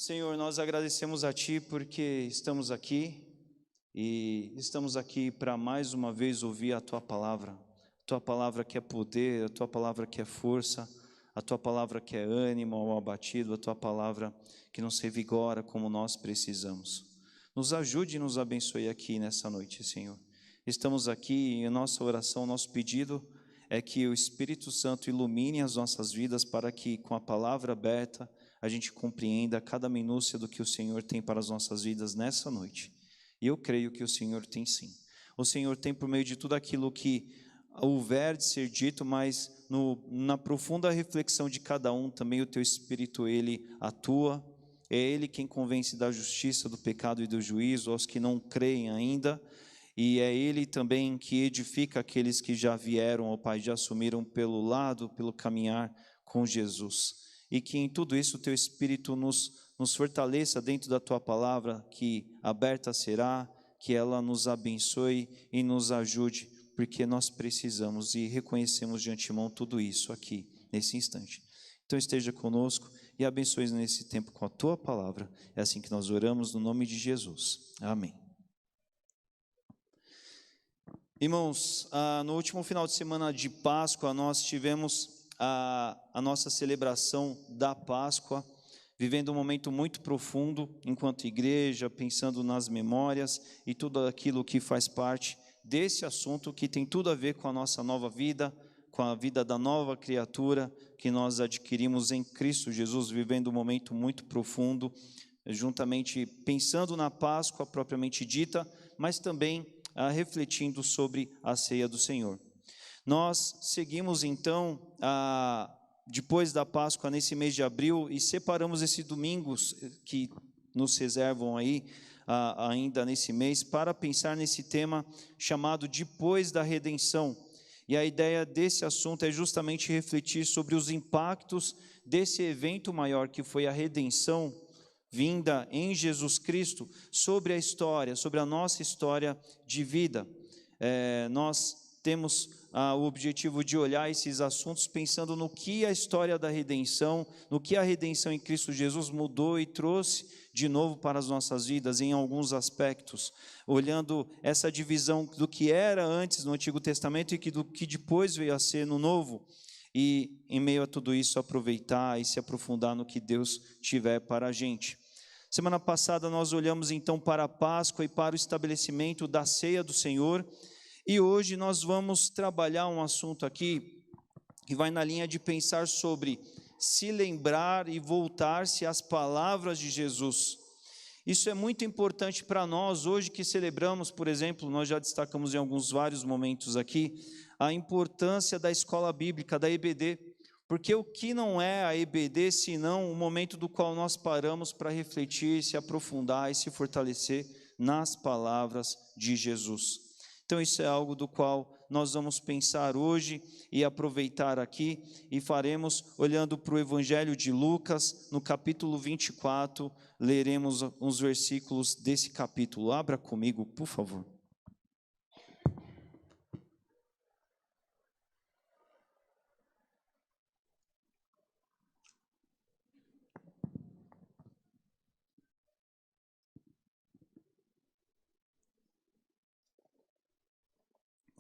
Senhor, nós agradecemos a Ti porque estamos aqui e estamos aqui para mais uma vez ouvir a Tua palavra que é poder, a Tua palavra que é força, a Tua palavra que é ânimo ao abatido, a Tua palavra que nos revigora como nós precisamos. Nos ajude e nos abençoe aqui nessa noite, Senhor. Estamos aqui e nossa oração, nosso pedido é que o Espírito Santo ilumine as nossas vidas para que com a palavra aberta a gente compreenda cada minúcia do que o Senhor tem para as nossas vidas nessa noite. E eu creio que o Senhor tem sim. O Senhor tem por meio de tudo aquilo que houver de ser dito, mas na profunda reflexão de cada um, também o Teu Espírito, Ele atua. É Ele quem convence da justiça, do pecado e do juízo aos que não creem ainda. E é Ele também que edifica aqueles que já vieram, ó Pai, já assumiram pelo caminhar com Jesus. E que em tudo isso o Teu Espírito nos fortaleça dentro da Tua palavra, que aberta será, que ela nos abençoe e nos ajude, porque nós precisamos e reconhecemos de antemão tudo isso aqui, nesse instante. Então esteja conosco e abençoe nesse tempo com a Tua palavra. É assim que nós oramos no nome de Jesus. Amém. Irmãos, no último final de semana de Páscoa, nós tivemos a nossa celebração da Páscoa, vivendo um momento muito profundo enquanto igreja, pensando nas memórias e tudo aquilo que faz parte desse assunto que tem tudo a ver com a nossa nova vida, com a vida da nova criatura que nós adquirimos em Cristo Jesus, vivendo um momento muito profundo, juntamente pensando na Páscoa propriamente dita, mas também refletindo sobre a ceia do Senhor. Nós seguimos então, depois da Páscoa, nesse mês de abril, e separamos esses domingos que nos reservam aí, ainda nesse mês, para pensar nesse tema chamado Depois da Redenção. E a ideia desse assunto é justamente refletir sobre os impactos desse evento maior que foi a redenção vinda em Jesus Cristo, sobre a história, sobre a nossa história de vida. Nós temos o objetivo de olhar esses assuntos pensando no que a história da redenção, no que a redenção em Cristo Jesus mudou e trouxe de novo para as nossas vidas em alguns aspectos, olhando essa divisão do que era antes no Antigo Testamento e do que depois veio a ser no Novo, e em meio a tudo isso aproveitar e se aprofundar no que Deus tiver para a gente. Semana passada nós olhamos então para a Páscoa e para o estabelecimento da ceia do Senhor. E hoje nós vamos trabalhar um assunto aqui que vai na linha de pensar sobre se lembrar e voltar-se às palavras de Jesus. Isso é muito importante para nós hoje que celebramos, por exemplo, nós já destacamos em vários momentos aqui, a importância da escola bíblica, da EBD, porque o que não é a EBD senão o momento do qual nós paramos para refletir, se aprofundar e se fortalecer nas palavras de Jesus. Então isso é algo do qual nós vamos pensar hoje e aproveitar aqui, e faremos olhando para o Evangelho de Lucas, no capítulo 24, leremos uns versículos desse capítulo. Abra comigo, por favor.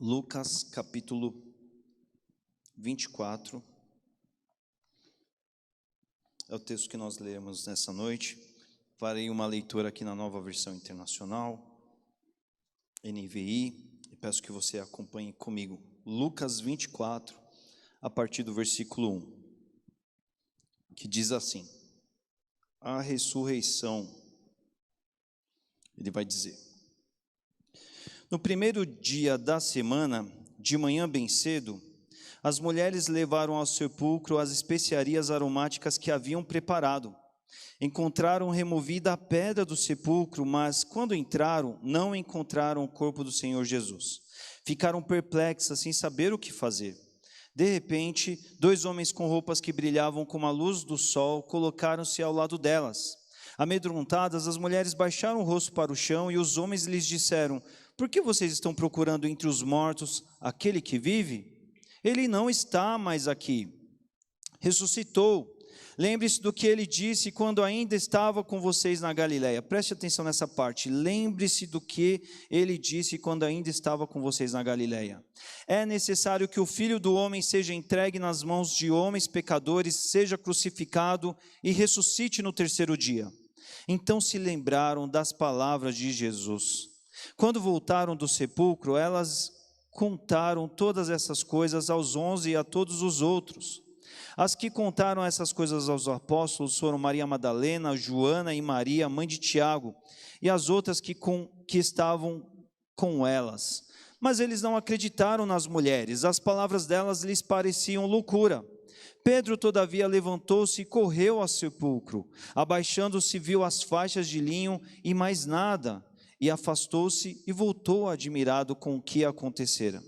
Lucas capítulo 24, é o texto que nós lemos nessa noite. Farei uma leitura aqui na Nova Versão Internacional, NVI, e peço que você acompanhe comigo. Lucas 24, a partir do versículo 1, que diz assim: a ressurreição. Ele vai dizer: no primeiro dia da semana, de manhã bem cedo, as mulheres levaram ao sepulcro as especiarias aromáticas que haviam preparado. Encontraram removida a pedra do sepulcro, mas quando entraram, não encontraram o corpo do Senhor Jesus. Ficaram perplexas, sem saber o que fazer. De repente, 2 homens com roupas que brilhavam como a luz do sol colocaram-se ao lado delas. Amedrontadas, as mulheres baixaram o rosto para o chão e os homens lhes disseram: por que vocês estão procurando entre os mortos aquele que vive? Ele não está mais aqui. Ressuscitou. lembre-se do que ele disse quando ainda estava com vocês na Galileia. Preste atenção nessa parte. Lembre-se do que ele disse quando ainda estava com vocês na Galileia. É necessário que o Filho do Homem seja entregue nas mãos de homens pecadores, seja crucificado e ressuscite no terceiro dia. Então se lembraram das palavras de Jesus. Quando voltaram do sepulcro, elas contaram todas essas coisas aos 11 e a todos os outros. As que contaram essas coisas aos apóstolos foram Maria Madalena, Joana e Maria, mãe de Tiago, e as outras que estavam com elas. Mas eles não acreditaram nas mulheres, as palavras delas lhes pareciam loucura. Pedro, todavia, levantou-se e correu ao sepulcro. Abaixando-se, viu as faixas de linho e mais nada, e afastou-se e voltou admirado com o que acontecera.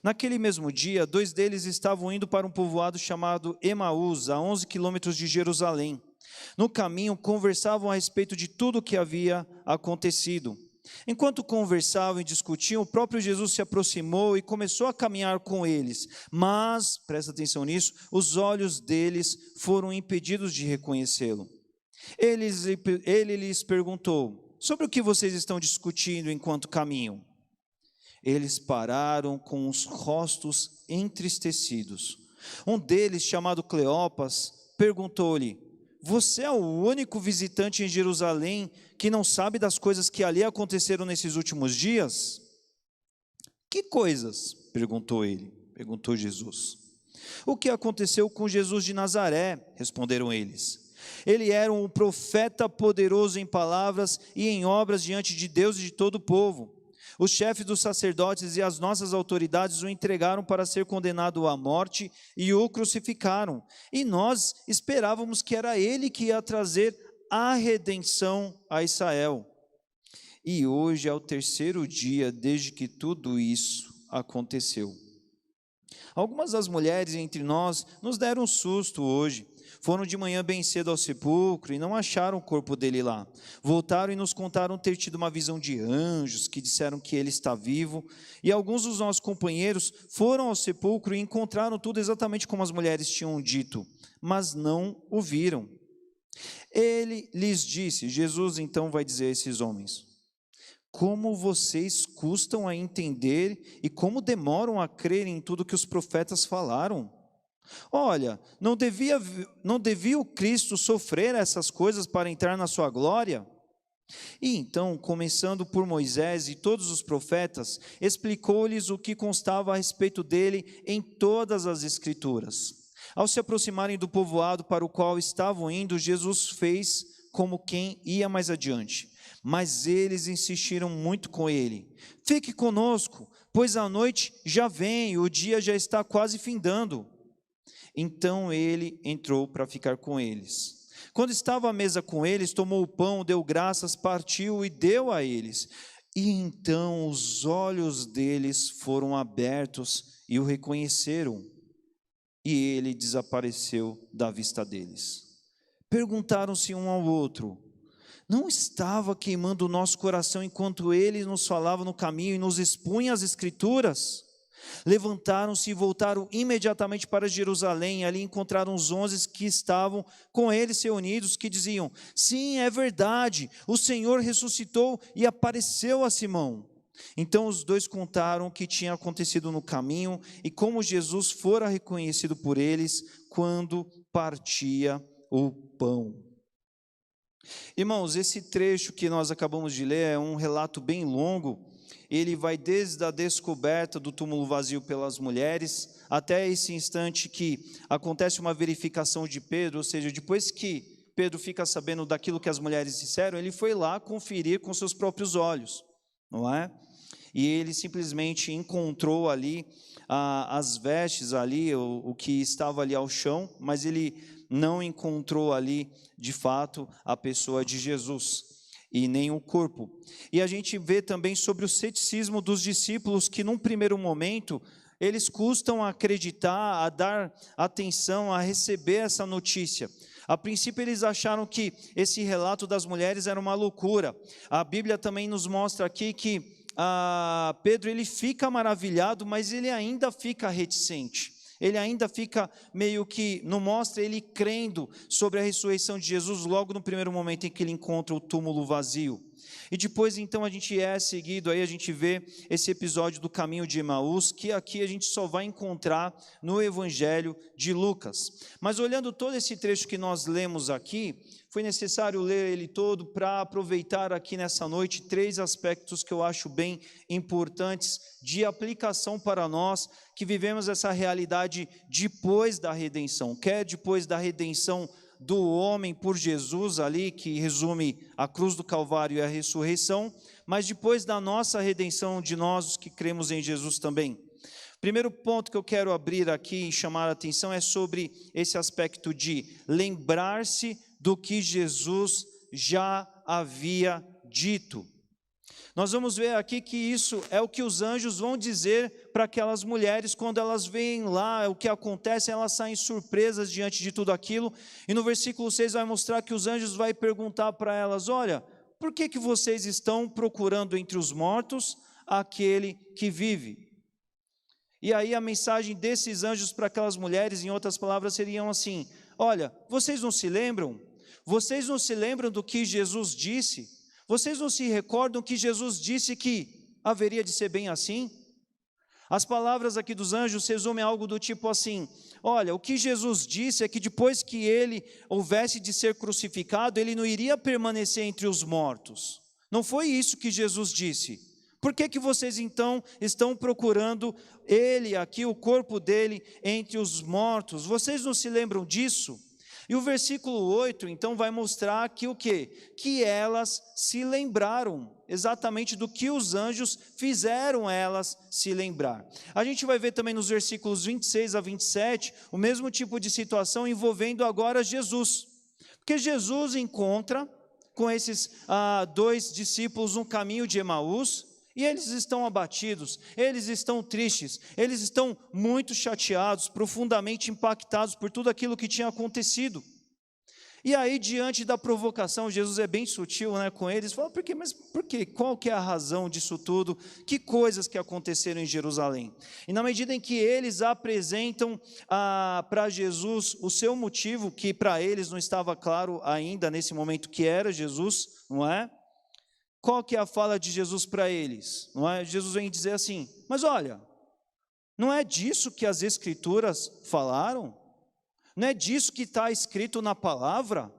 Naquele mesmo dia, 2 deles estavam indo para um povoado chamado Emaús, a 11 quilômetros de Jerusalém. No caminho, conversavam a respeito de tudo o que havia acontecido. Enquanto conversavam e discutiam, o próprio Jesus se aproximou e começou a caminhar com eles. Mas, presta atenção nisso, os olhos deles foram impedidos de reconhecê-lo. Ele lhes perguntou: sobre o que vocês estão discutindo enquanto caminham? Eles pararam com os rostos entristecidos. Um deles, chamado Cleopas, perguntou-lhe: você é o único visitante em Jerusalém que não sabe das coisas que ali aconteceram nesses últimos dias? Que coisas? Perguntou Jesus. O que aconteceu com Jesus de Nazaré? Responderam eles. Ele era um profeta poderoso em palavras e em obras diante de Deus e de todo o povo. Os chefes dos sacerdotes e as nossas autoridades o entregaram para ser condenado à morte e o crucificaram. E nós esperávamos que era ele que ia trazer a redenção a Israel. E hoje é o terceiro dia desde que tudo isso aconteceu. Algumas das mulheres entre nós nos deram um susto hoje. Foram de manhã bem cedo ao sepulcro e não acharam o corpo dele lá. Voltaram e nos contaram ter tido uma visão de anjos que disseram que ele está vivo. E alguns dos nossos companheiros foram ao sepulcro e encontraram tudo exatamente como as mulheres tinham dito, mas não o viram. Ele lhes disse, Jesus então vai dizer a esses homens: como vocês custam a entender e como demoram a crer em tudo que os profetas falaram? Olha, não devia o Cristo sofrer essas coisas para entrar na sua glória? E então, começando por Moisés e todos os profetas, explicou-lhes o que constava a respeito dele em todas as Escrituras. Ao se aproximarem do povoado para o qual estavam indo, Jesus fez como quem ia mais adiante. Mas eles insistiram muito com ele: fique conosco, pois a noite já vem e o dia já está quase findando. Então ele entrou para ficar com eles. Quando estava à mesa com eles, tomou o pão, deu graças, partiu e deu a eles. E então os olhos deles foram abertos e o reconheceram. E ele desapareceu da vista deles. Perguntaram-se um ao outro: não estava queimando o nosso coração enquanto ele nos falava no caminho e nos expunha as Escrituras? Levantaram-se e voltaram imediatamente para Jerusalém. Ali encontraram os 11 que estavam com eles reunidos, que diziam: sim, é verdade, o Senhor ressuscitou e apareceu a Simão. Então os dois contaram o que tinha acontecido no caminho e como Jesus fora reconhecido por eles quando partia o pão. Irmãos, esse trecho que nós acabamos de ler é um relato bem longo. Ele vai desde a descoberta do túmulo vazio pelas mulheres, até esse instante que acontece uma verificação de Pedro, ou seja, depois que Pedro fica sabendo daquilo que as mulheres disseram, ele foi lá conferir com seus próprios olhos, não é? E ele simplesmente encontrou ali as vestes ali, o que estava ali ao chão, mas ele não encontrou ali, de fato, a pessoa de Jesus e nem o corpo. E a gente vê também sobre o ceticismo dos discípulos, que num primeiro momento eles custam a acreditar, a dar atenção, a receber essa notícia. A princípio eles acharam que esse relato das mulheres era uma loucura. A Bíblia também nos mostra aqui que Pedro ele fica maravilhado, mas ele ainda fica reticente. Ele ainda fica meio que, não mostra ele crendo sobre a ressurreição de Jesus logo no primeiro momento em que ele encontra o túmulo vazio. E depois então a gente seguido, aí a gente vê esse episódio do caminho de Emaús, que aqui a gente só vai encontrar no Evangelho de Lucas. Mas olhando todo esse trecho que nós lemos aqui, foi necessário ler ele todo para aproveitar aqui nessa noite 3 aspectos que eu acho bem importantes de aplicação para nós que vivemos essa realidade depois da redenção, quer depois da redenção do homem por Jesus ali, que resume a cruz do Calvário e a ressurreição, mas depois da nossa redenção de nós, os que cremos em Jesus também. Primeiro ponto que eu quero abrir aqui e chamar a atenção é sobre esse aspecto de lembrar-se do que Jesus já havia dito. Nós vamos ver aqui que isso é o que os anjos vão dizer para aquelas mulheres quando elas veem lá o que acontece, elas saem surpresas diante de tudo aquilo, e no versículo 6 vai mostrar que os anjos vão perguntar para elas: olha, por que vocês estão procurando entre os mortos aquele que vive? E aí a mensagem desses anjos para aquelas mulheres, em outras palavras, seriam assim: olha, vocês não se lembram? Vocês não se lembram do que Jesus disse? Vocês não se recordam que Jesus disse que haveria de ser bem assim? As palavras aqui dos anjos resumem algo do tipo assim: olha, o que Jesus disse é que depois que ele houvesse de ser crucificado, ele não iria permanecer entre os mortos. Não foi isso que Jesus disse. Por que vocês então estão procurando ele aqui, o corpo dele, entre os mortos? Vocês não se lembram disso? E o versículo 8, então, vai mostrar que o quê? Que elas se lembraram exatamente do que os anjos fizeram elas se lembrar. A gente vai ver também nos versículos 26 a 27, o mesmo tipo de situação envolvendo agora Jesus. Porque Jesus encontra com esses 2 discípulos no caminho de Emaús, e eles estão abatidos, eles estão tristes, eles estão muito chateados, profundamente impactados por tudo aquilo que tinha acontecido. E aí, diante da provocação, Jesus é bem sutil, com eles, fala: por quê? Mas por quê? Qual que é a razão disso tudo? Que coisas que aconteceram em Jerusalém? E na medida em que eles apresentam para Jesus o seu motivo, que para eles não estava claro ainda nesse momento que era Jesus, não é? Qual que é a fala de Jesus para eles? Não é? Jesus vem dizer assim: mas olha, não é disso que as Escrituras falaram? Não é disso que está escrito na palavra?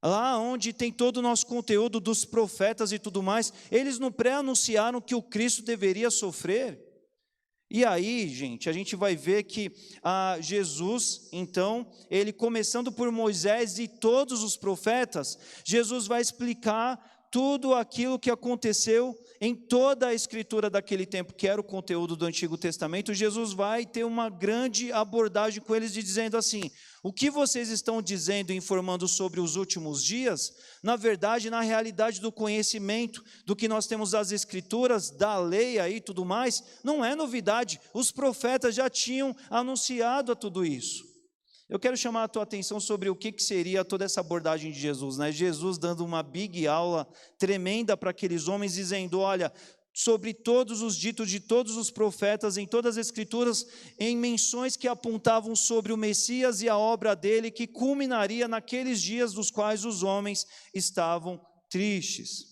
Lá onde tem todo o nosso conteúdo dos profetas e tudo mais, eles não pré-anunciaram que o Cristo deveria sofrer? E aí, gente, a gente vai ver que Jesus, então, ele começando por Moisés e todos os profetas, Jesus vai explicar tudo aquilo que aconteceu em toda a escritura daquele tempo, que era o conteúdo do Antigo Testamento. Jesus vai ter uma grande abordagem com eles, dizendo assim: o que vocês estão dizendo e informando sobre os últimos dias, na verdade, na realidade do conhecimento, do que nós temos das escrituras, da lei aí e tudo mais, não é novidade, os profetas já tinham anunciado a tudo isso. Eu quero chamar a tua atenção sobre o que seria toda essa abordagem de Jesus, Jesus dando uma big aula tremenda para aqueles homens, dizendo: olha, sobre todos os ditos de todos os profetas, em todas as escrituras, em menções que apontavam sobre o Messias e a obra dele, que culminaria naqueles dias dos quais os homens estavam tristes.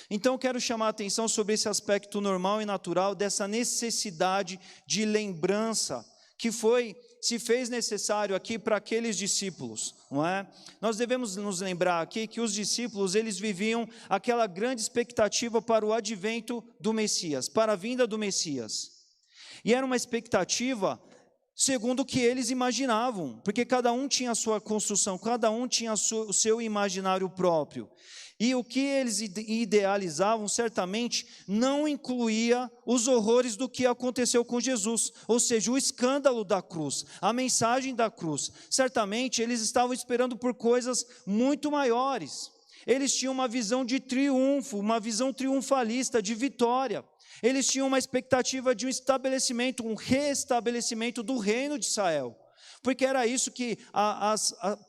Então eu quero chamar a atenção sobre esse aspecto normal e natural dessa necessidade de lembrança, que se fez necessário aqui para aqueles discípulos, não é? Nós devemos nos lembrar aqui que os discípulos, eles viviam aquela grande expectativa para o advento do Messias, para a vinda do Messias. E era uma expectativa segundo o que eles imaginavam, porque cada um tinha a sua construção, cada um tinha o seu imaginário próprio. E o que eles idealizavam certamente não incluía os horrores do que aconteceu com Jesus, ou seja, o escândalo da cruz, a mensagem da cruz. Certamente eles estavam esperando por coisas muito maiores. Eles tinham uma visão de triunfo, uma visão triunfalista, de vitória. Eles tinham uma expectativa de um estabelecimento, um restabelecimento do reino de Israel. Porque era isso que,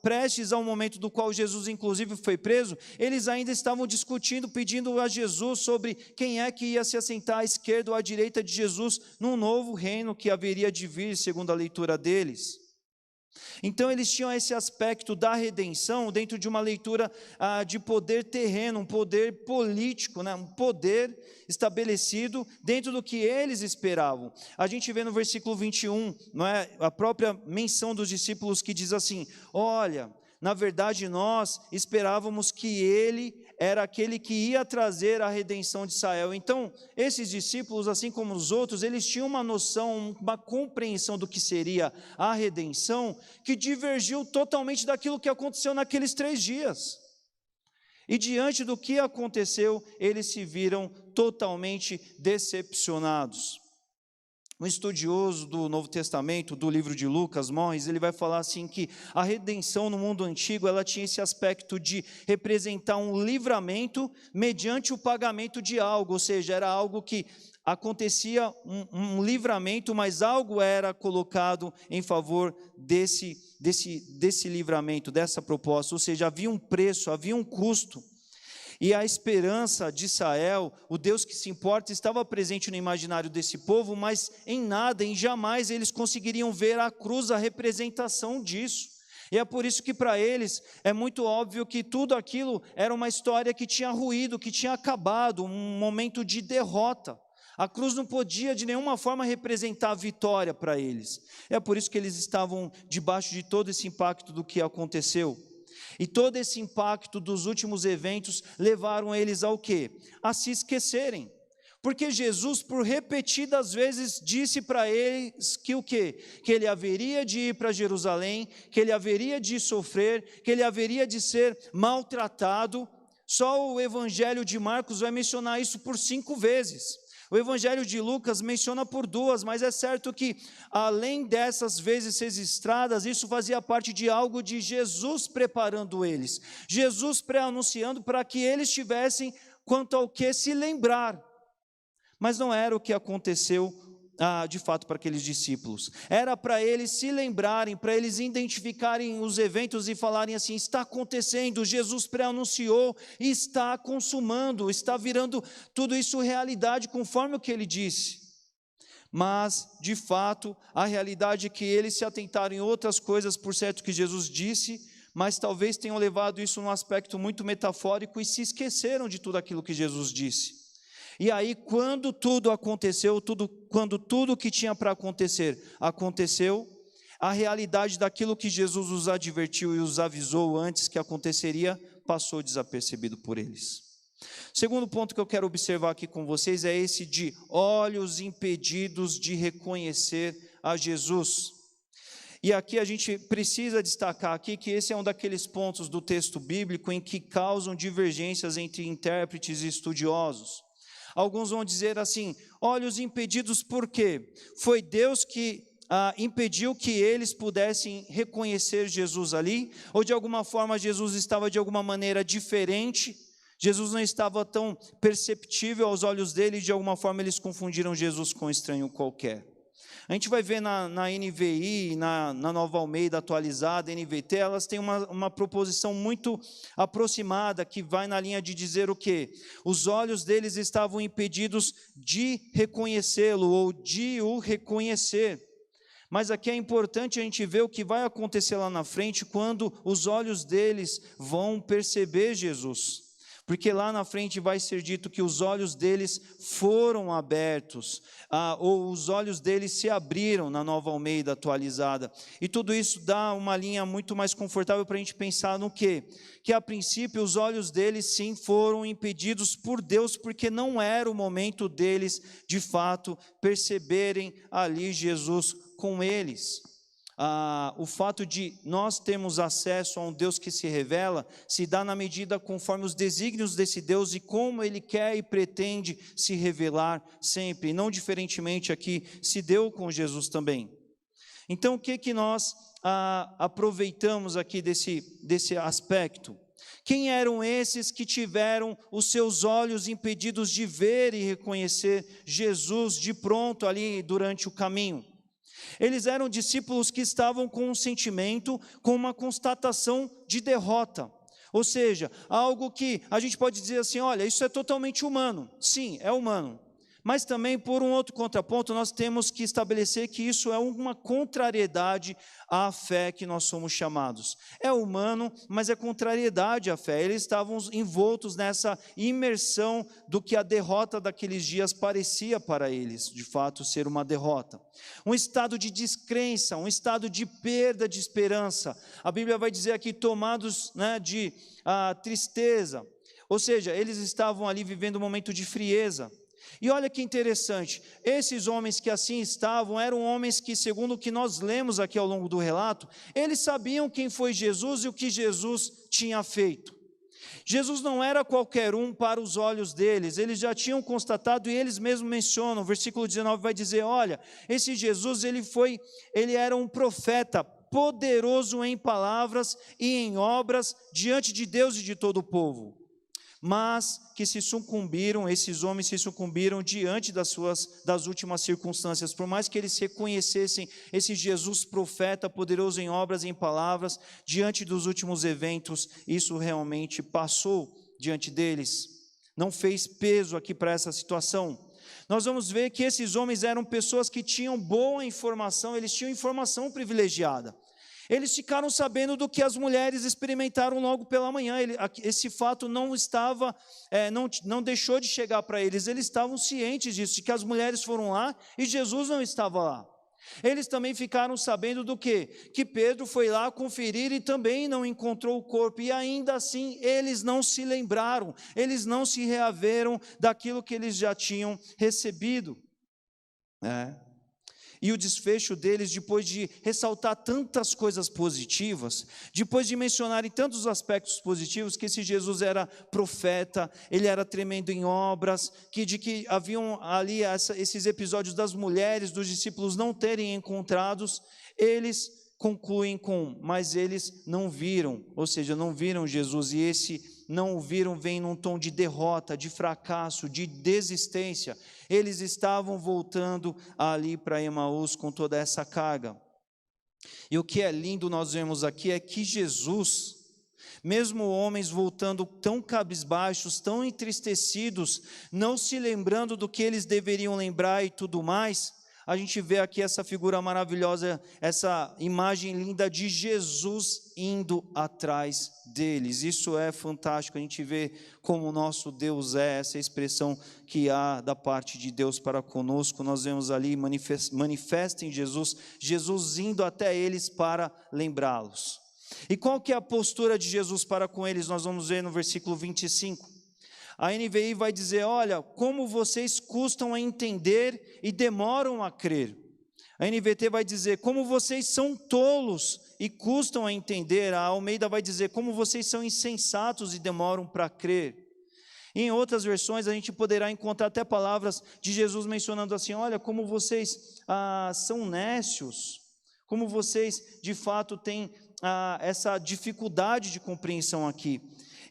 prestes ao momento do qual Jesus inclusive foi preso, eles ainda estavam discutindo, pedindo a Jesus sobre quem é que ia se assentar à esquerda ou à direita de Jesus, num novo reino que haveria de vir, segundo a leitura deles. Então eles tinham esse aspecto da redenção dentro de uma leitura de poder terreno, um poder político, né? Um poder estabelecido dentro do que eles esperavam. A gente vê no versículo 21, não é? A própria menção dos discípulos que diz assim: olha, na verdade nós esperávamos que ele era aquele que ia trazer a redenção de Israel. Então, esses discípulos, assim como os outros, eles tinham uma noção, uma compreensão do que seria a redenção, que divergiu totalmente daquilo que aconteceu naqueles 3 dias. E diante do que aconteceu, eles se viram totalmente decepcionados. Um estudioso do Novo Testamento, do livro de Lucas, Morris, ele vai falar assim que a redenção no mundo antigo, ela tinha esse aspecto de representar um livramento mediante o pagamento de algo, ou seja, era algo que acontecia um livramento, mas algo era colocado em favor desse livramento, dessa proposta, ou seja, havia um preço, havia um custo. E a esperança de Israel, o Deus que se importa, estava presente no imaginário desse povo, mas em nada, em jamais eles conseguiriam ver a cruz, a representação disso. E é por isso que para eles é muito óbvio que tudo aquilo era uma história que tinha ruído, que tinha acabado, um momento de derrota. A cruz não podia de nenhuma forma representar a vitória para eles. É por isso que eles estavam debaixo de todo esse impacto do que aconteceu. E todo esse impacto dos últimos eventos levaram eles ao quê? A se esquecerem. Porque Jesus, por repetidas vezes, disse para eles que o quê? Que ele haveria de ir para Jerusalém, que ele haveria de sofrer, que ele haveria de ser maltratado. Só o Evangelho de Marcos vai mencionar isso por 5 vezes. O Evangelho de Lucas menciona por 2, mas é certo que, além dessas vezes registradas, isso fazia parte de algo de Jesus preparando eles. Jesus pré-anunciando para que eles tivessem quanto ao que se lembrar. Mas não era o que aconteceu de fato para aqueles discípulos. Era para eles se lembrarem, para eles identificarem os eventos e falarem assim: está acontecendo, Jesus pré-anunciou e está consumando, está virando tudo isso realidade conforme o que ele disse. Mas, de fato, a realidade é que eles se atentaram em outras coisas, por certo que Jesus disse, mas talvez tenham levado isso num aspecto muito metafórico e se esqueceram de tudo aquilo que Jesus disse. E aí, quando tudo aconteceu, quando tudo que tinha para acontecer, aconteceu, a realidade daquilo que Jesus os advertiu e os avisou antes que aconteceria, passou desapercebido por eles. O segundo ponto que eu quero observar aqui com vocês é esse de olhos impedidos de reconhecer a Jesus. E aqui a gente precisa destacar aqui que esse é um daqueles pontos do texto bíblico em que causam divergências entre intérpretes e estudiosos. Alguns vão dizer assim: olhos impedidos por quê? Foi Deus que impediu que eles pudessem reconhecer Jesus ali? Ou de alguma forma Jesus estava de alguma maneira diferente? Jesus não estava tão perceptível aos olhos deles, de alguma forma eles confundiram Jesus com um estranho qualquer. A gente vai ver na NVI, na Nova Almeida atualizada, NVT, elas têm uma proposição muito aproximada, que vai na linha de dizer o quê? Os olhos deles estavam impedidos de reconhecê-lo, ou de o reconhecer. Mas aqui é importante a gente ver o que vai acontecer lá na frente, quando os olhos deles vão perceber Jesus. Porque lá na frente vai ser dito que os olhos deles foram abertos, ou os olhos deles se abriram na Nova Almeida atualizada. E tudo isso dá uma linha muito mais confortável para a gente pensar no quê? Que a princípio os olhos deles sim foram impedidos por Deus, porque não era o momento deles de fato perceberem ali Jesus com eles. O fato de nós termos acesso a um Deus que se revela, se dá na medida conforme os desígnios desse Deus e como Ele quer e pretende se revelar sempre, e não diferentemente aqui se deu com Jesus também. Então o que nós aproveitamos aqui desse aspecto? Quem eram esses que tiveram os seus olhos impedidos de ver e reconhecer Jesus de pronto ali durante o caminho? Eles eram discípulos que estavam com um sentimento, com uma constatação de derrota. Ou seja, algo que a gente pode dizer assim, olha, isso é totalmente humano. Sim, é humano. Mas também, por um outro contraponto, nós temos que estabelecer que isso é uma contrariedade à fé que nós somos chamados. É humano, mas é contrariedade à fé. Eles estavam envoltos nessa imersão do que a derrota daqueles dias parecia para eles, de fato, ser uma derrota. Um estado de descrença, um estado de perda de esperança. A Bíblia vai dizer aqui, tomados de tristeza. Ou seja, eles estavam ali vivendo um momento de frieza. E olha que interessante, esses homens que assim estavam, eram homens que, segundo o que nós lemos aqui ao longo do relato, eles sabiam quem foi Jesus e o que Jesus tinha feito. Jesus não era qualquer um para os olhos deles, eles já tinham constatado e eles mesmos mencionam, o versículo 19 vai dizer, olha, esse Jesus, ele era um profeta, poderoso em palavras e em obras, diante de Deus e de todo o povo. Mas que esses homens se sucumbiram diante das últimas circunstâncias, por mais que eles reconhecessem esse Jesus profeta, poderoso em obras e em palavras, diante dos últimos eventos, isso realmente passou diante deles, não fez peso aqui para essa situação. Nós vamos ver que esses homens eram pessoas que tinham boa informação, eles tinham informação privilegiada. Eles ficaram sabendo do que as mulheres experimentaram logo pela manhã. Esse fato não deixou de chegar para eles. Eles estavam cientes disso, de que as mulheres foram lá e Jesus não estava lá. Eles também ficaram sabendo do quê? Que Pedro foi lá conferir e também não encontrou o corpo. E ainda assim, eles não se lembraram, eles não se reaveram daquilo que eles já tinham recebido. E o desfecho deles, depois de ressaltar tantas coisas positivas, depois de mencionarem tantos aspectos positivos, que esse Jesus era profeta, ele era tremendo em obras, de que haviam ali esses episódios das mulheres, dos discípulos não terem encontrados, eles concluem mas eles não viram, ou seja, não viram Jesus, e esse não o viram vem num tom de derrota, de fracasso, de desistência. Eles estavam voltando ali para Emaús com toda essa carga. E o que é lindo nós vemos aqui é que Jesus, mesmo homens voltando tão cabisbaixos, tão entristecidos, não se lembrando do que eles deveriam lembrar e tudo mais, a gente vê aqui essa figura maravilhosa, essa imagem linda de Jesus indo atrás deles. Isso é fantástico, a gente vê como o nosso Deus é, essa expressão que há da parte de Deus para conosco. Nós vemos ali, manifesta em Jesus, Jesus indo até eles para lembrá-los. E qual que é a postura de Jesus para com eles? Nós vamos ver no versículo 25. A NVI vai dizer, olha, como vocês custam a entender e demoram a crer. A NVT vai dizer, como vocês são tolos e custam a entender. A Almeida vai dizer, como vocês são insensatos e demoram para crer. E em outras versões a gente poderá encontrar até palavras de Jesus mencionando assim, olha, como vocês são nécios, como vocês de fato têm essa dificuldade de compreensão aqui.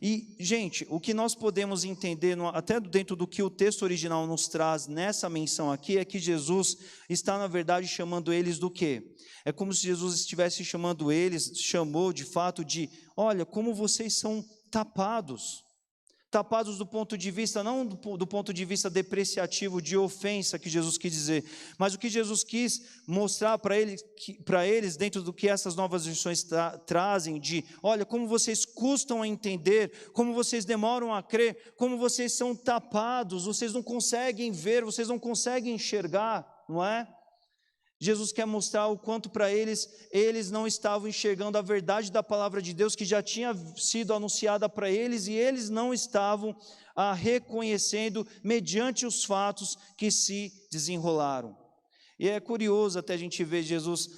E, gente, o que nós podemos entender, até dentro do que o texto original nos traz nessa menção aqui, é que Jesus está, na verdade, chamando eles do quê? É como se Jesus estivesse chamou de fato de, olha, como vocês são tapados do ponto de vista, não do ponto de vista depreciativo, de ofensa que Jesus quis dizer, mas o que Jesus quis mostrar para eles, dentro do que essas novas versões trazem, de, olha, como vocês custam a entender, como vocês demoram a crer, como vocês são tapados, vocês não conseguem ver, vocês não conseguem enxergar, não é? Jesus quer mostrar o quanto para eles não estavam enxergando a verdade da palavra de Deus que já tinha sido anunciada para eles e eles não estavam reconhecendo mediante os fatos que se desenrolaram. E é curioso até a gente ver Jesus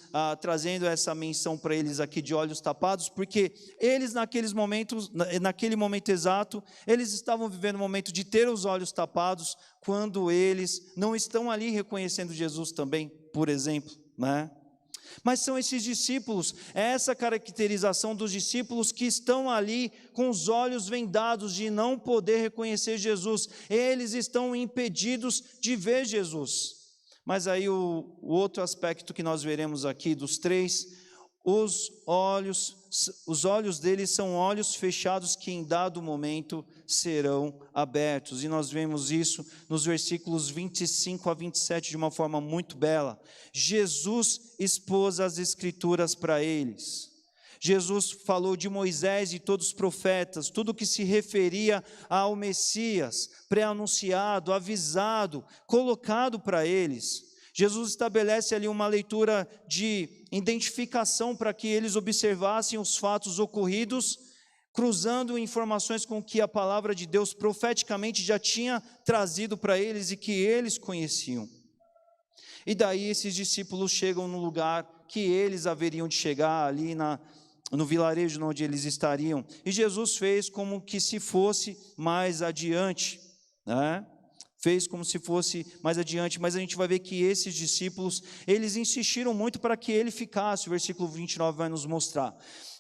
trazendo essa menção para eles aqui de olhos tapados, porque eles naquele momento exato, eles estavam vivendo um momento de ter os olhos tapados, quando eles não estão ali reconhecendo Jesus também, por exemplo, né? Mas são esses discípulos, é essa caracterização dos discípulos que estão ali com os olhos vendados de não poder reconhecer Jesus, eles estão impedidos de ver Jesus. Mas aí o outro aspecto que nós veremos aqui dos três, os olhos deles são olhos fechados que em dado momento serão abertos. E nós vemos isso nos versículos 25 a 27 de uma forma muito bela. Jesus expôs as Escrituras para eles. Jesus falou de Moisés e todos os profetas, tudo que se referia ao Messias, pré-anunciado, avisado, colocado para eles. Jesus estabelece ali uma leitura de identificação para que eles observassem os fatos ocorridos, cruzando informações com o que a palavra de Deus profeticamente já tinha trazido para eles e que eles conheciam. E daí esses discípulos chegam no lugar que eles haveriam de chegar ali no vilarejo onde eles estariam. E Jesus fez como que se fosse mais adiante, né? Fez como se fosse mais adiante, mas a gente vai ver que esses discípulos, eles insistiram muito para que ele ficasse, o versículo 29 vai nos mostrar.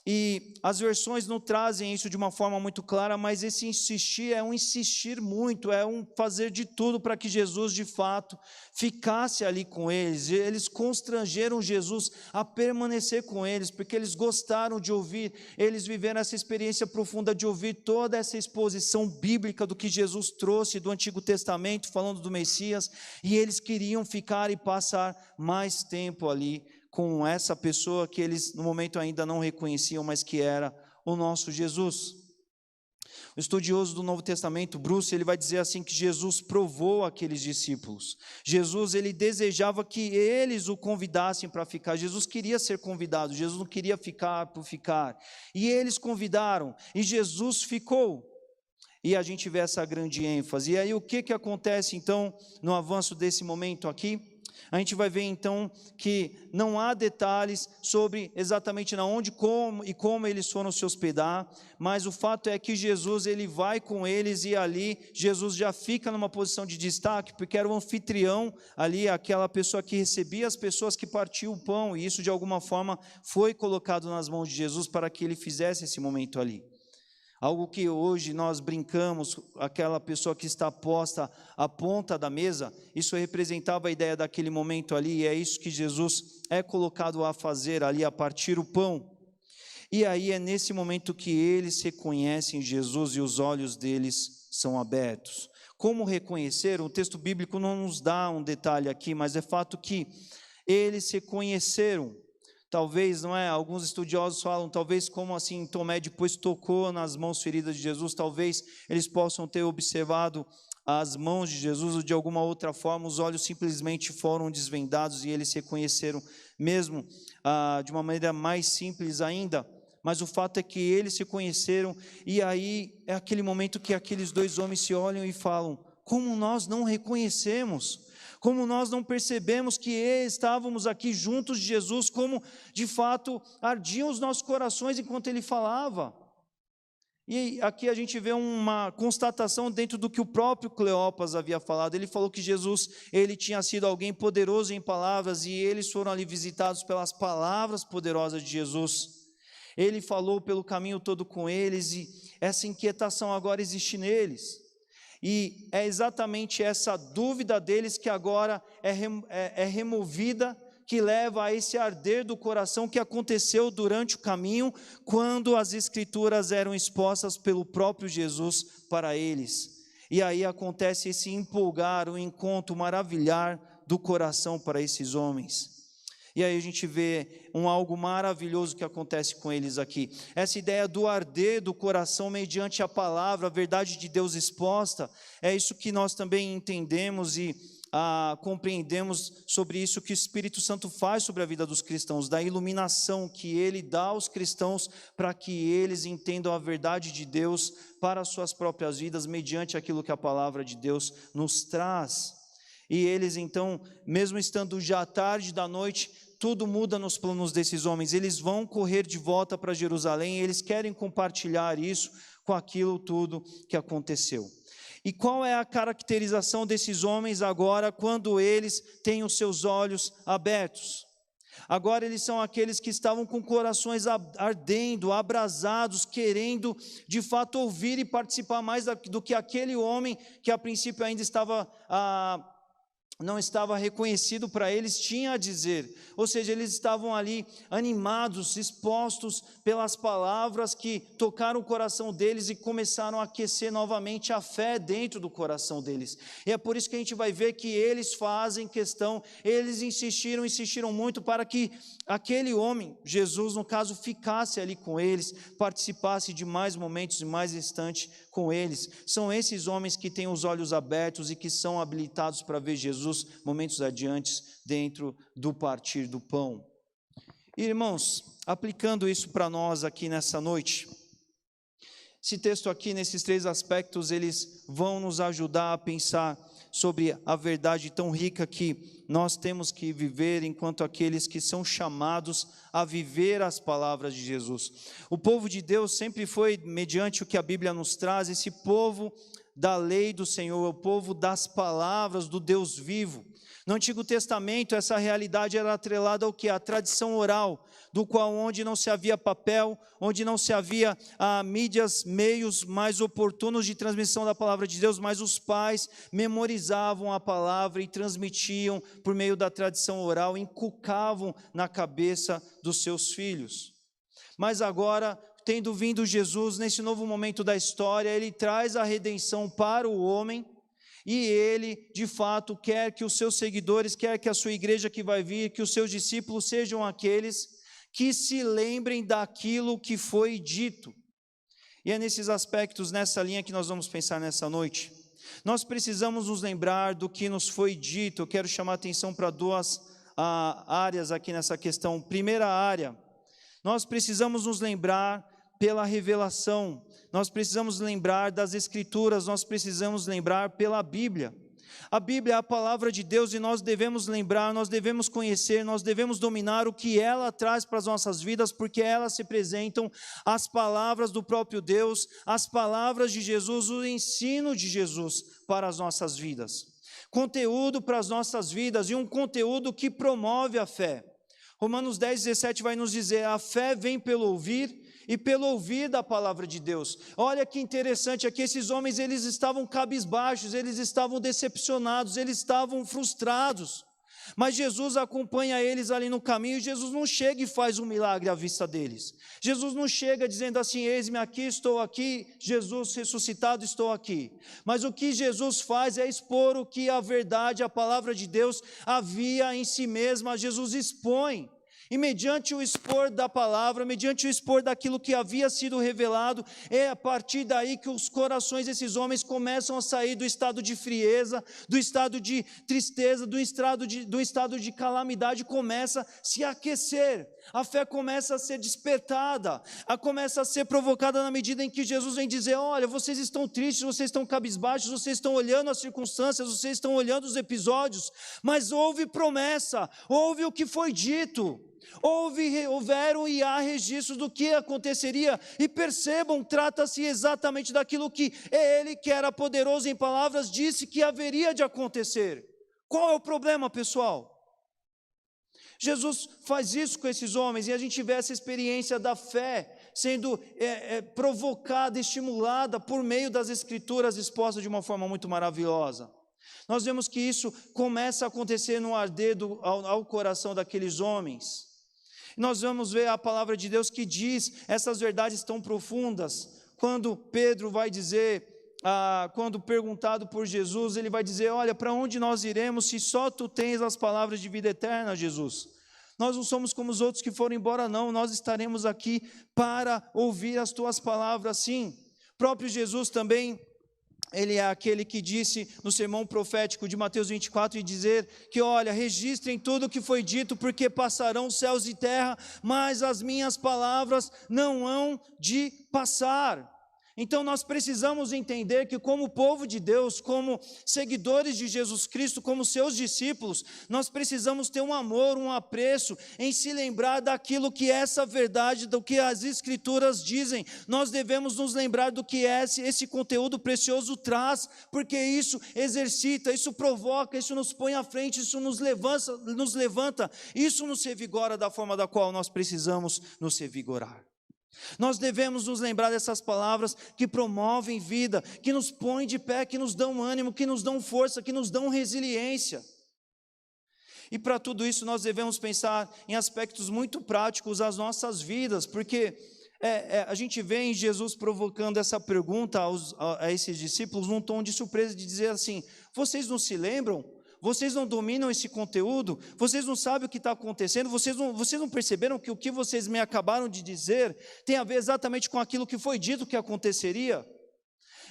E as versões não trazem isso de uma forma muito clara, mas esse insistir é um insistir muito, é um fazer de tudo para que Jesus de fato ficasse ali com eles. Eles constrangeram Jesus a permanecer com eles, porque eles gostaram de ouvir, eles viveram essa experiência profunda de ouvir toda essa exposição bíblica do que Jesus trouxe do Antigo Testamento, falando do Messias, e eles queriam ficar e passar mais tempo ali com essa pessoa que eles no momento ainda não reconheciam, mas que era o nosso Jesus. O estudioso do Novo Testamento, Bruce, ele vai dizer assim que Jesus provou aqueles discípulos. Jesus, ele desejava que eles o convidassem para ficar. Jesus queria ser convidado, Jesus não queria ficar por ficar. E eles convidaram, e Jesus ficou. E a gente vê essa grande ênfase. E aí o que acontece então no avanço desse momento aqui? A gente vai ver então que não há detalhes sobre exatamente na onde, como eles foram se hospedar, mas o fato é que Jesus, ele vai com eles e ali Jesus já fica numa posição de destaque, porque era o anfitrião ali, aquela pessoa que recebia as pessoas, que partia o pão, e isso de alguma forma foi colocado nas mãos de Jesus para que ele fizesse esse momento ali. Algo que hoje nós brincamos, aquela pessoa que está posta à ponta da mesa, isso representava a ideia daquele momento ali, e é isso que Jesus é colocado a fazer ali, a partir o pão. E aí é nesse momento que eles reconhecem Jesus e os olhos deles são abertos. Como reconhecer? O texto bíblico não nos dá um detalhe aqui, mas é fato que eles reconheceram. Talvez, não é? Alguns estudiosos falam, talvez como assim Tomé depois tocou nas mãos feridas de Jesus, talvez eles possam ter observado as mãos de Jesus, ou de alguma outra forma os olhos simplesmente foram desvendados e eles reconheceram mesmo de uma maneira mais simples ainda. Mas o fato é que eles se conheceram, e aí é aquele momento que aqueles dois homens se olham e falam, como nós não reconhecemos? Como nós não percebemos que estávamos aqui juntos de Jesus, como de fato ardiam os nossos corações enquanto ele falava. E aqui a gente vê uma constatação dentro do que o próprio Cleopas havia falado. Ele falou que Jesus, ele tinha sido alguém poderoso em palavras, e eles foram ali visitados pelas palavras poderosas de Jesus. Ele falou pelo caminho todo com eles, e essa inquietação agora existe neles. E é exatamente essa dúvida deles que agora é removida, que leva a esse arder do coração que aconteceu durante o caminho, quando as Escrituras eram expostas pelo próprio Jesus para eles. E aí acontece esse empolgar, o encontro, o maravilhar do coração para esses homens. E aí a gente vê algo maravilhoso que acontece com eles aqui. Essa ideia do arder do coração mediante a palavra, a verdade de Deus exposta, é isso que nós também entendemos e compreendemos sobre isso que o Espírito Santo faz sobre a vida dos cristãos, da iluminação que ele dá aos cristãos para que eles entendam a verdade de Deus para as suas próprias vidas, mediante aquilo que a palavra de Deus nos traz. E eles então, mesmo estando já tarde da noite, tudo muda nos planos desses homens. Eles vão correr de volta para Jerusalém, e eles querem compartilhar isso com aquilo tudo que aconteceu. E qual é a caracterização desses homens agora, quando eles têm os seus olhos abertos? Agora eles são aqueles que estavam com corações ardendo, abrasados, querendo de fato ouvir e participar mais do que aquele homem que a princípio ainda estava não estava reconhecido para eles, tinha a dizer. Ou seja, eles estavam ali animados, expostos pelas palavras que tocaram o coração deles e começaram a aquecer novamente a fé dentro do coração deles. E é por isso que a gente vai ver que eles fazem questão, eles insistiram muito para que aquele homem, Jesus no caso, ficasse ali com eles, participasse de mais momentos e mais instantes com eles. São esses homens que têm os olhos abertos e que são habilitados para ver Jesus momentos adiante dentro do partir do pão. Irmãos, aplicando isso para nós aqui nessa noite, esse texto aqui, nesses 3 aspectos, eles vão nos ajudar a pensar sobre a verdade tão rica que nós temos que viver enquanto aqueles que são chamados a viver as palavras de Jesus. O povo de Deus sempre foi, mediante o que a Bíblia nos traz, esse povo da lei do Senhor, o povo das palavras do Deus vivo. No Antigo Testamento, essa realidade era atrelada ao que? A tradição oral, do qual onde não se havia papel, onde não se havia mídias, meios mais oportunos de transmissão da palavra de Deus, mas os pais memorizavam a palavra e transmitiam por meio da tradição oral, inculcavam na cabeça dos seus filhos. Mas agora, tendo vindo Jesus, nesse novo momento da história, ele traz a redenção para o homem, e ele, de fato, quer que os seus seguidores, quer que a sua igreja que vai vir, que os seus discípulos sejam aqueles que se lembrem daquilo que foi dito. E é nesses aspectos, nessa linha que nós vamos pensar nessa noite. Nós precisamos nos lembrar do que nos foi dito. Eu quero chamar a atenção para 2 áreas aqui nessa questão. Primeira área, nós precisamos nos lembrar pela revelação, nós precisamos lembrar das Escrituras, nós precisamos lembrar pela Bíblia. A Bíblia é a palavra de Deus e nós devemos lembrar, nós devemos conhecer, nós devemos dominar o que ela traz para as nossas vidas, porque elas se apresentam as palavras do próprio Deus, as palavras de Jesus, o ensino de Jesus para as nossas vidas. Conteúdo para as nossas vidas e um conteúdo que promove a fé. Romanos 10:17 vai nos dizer: a fé vem pelo ouvir e pelo ouvir da palavra de Deus. Olha que interessante, aqui esses homens, eles estavam cabisbaixos, eles estavam decepcionados, eles estavam frustrados, mas Jesus acompanha eles ali no caminho, e Jesus não chega e faz um milagre à vista deles. Jesus não chega dizendo assim: eis-me aqui, estou aqui, Jesus ressuscitado, estou aqui. Mas o que Jesus faz é expor o que a verdade, a palavra de Deus havia em si mesma. Jesus expõe. E mediante o expor da palavra, mediante o expor daquilo que havia sido revelado, é a partir daí que os corações desses homens começam a sair do estado de frieza, do estado de tristeza, do estado de calamidade, começa a se aquecer. A fé começa a ser despertada, começa a ser provocada na medida em que Jesus vem dizer: olha, vocês estão tristes, vocês estão cabisbaixos, vocês estão olhando as circunstâncias, vocês estão olhando os episódios, mas houve promessa, houve o que foi dito. Houveram e há registros do que aconteceria, e percebam, trata-se exatamente daquilo que ele, que era poderoso em palavras, disse que haveria de acontecer. Qual é o problema, pessoal? Jesus faz isso com esses homens, e a gente vê essa experiência da fé sendo provocada, estimulada por meio das Escrituras expostas de uma forma muito maravilhosa. Nós vemos que isso começa a acontecer no arder ao coração daqueles homens. Nós vamos ver a palavra de Deus que diz essas verdades tão profundas. Quando Pedro vai dizer, quando perguntado por Jesus, ele vai dizer: olha, para onde nós iremos se só tu tens as palavras de vida eterna, Jesus? Nós não somos como os outros que foram embora, não. Nós estaremos aqui para ouvir as tuas palavras, sim. O próprio Jesus também, ele é aquele que disse no sermão profético de Mateus 24, e dizer que, olha, registrem tudo o que foi dito, porque passarão céus e terra, mas as minhas palavras não hão de passar. Então nós precisamos entender que, como povo de Deus, como seguidores de Jesus Cristo, como seus discípulos, nós precisamos ter um amor, um apreço em se lembrar daquilo que é essa verdade, do que as Escrituras dizem. Nós devemos nos lembrar do que esse conteúdo precioso traz, porque isso exercita, isso provoca, isso nos põe à frente, isso nos levanta, isso nos revigora da forma da qual nós precisamos nos revigorar. Nós devemos nos lembrar dessas palavras que promovem vida, que nos põem de pé, que nos dão ânimo, que nos dão força, que nos dão resiliência. E para tudo isso nós devemos pensar em aspectos muito práticos das nossas vidas, porque a gente vê em Jesus provocando essa pergunta a esses discípulos num tom de surpresa, de dizer assim: vocês não se lembram? Vocês não dominam esse conteúdo? Vocês não sabem o que está acontecendo? Vocês não perceberam que o que vocês me acabaram de dizer tem a ver exatamente com aquilo que foi dito que aconteceria?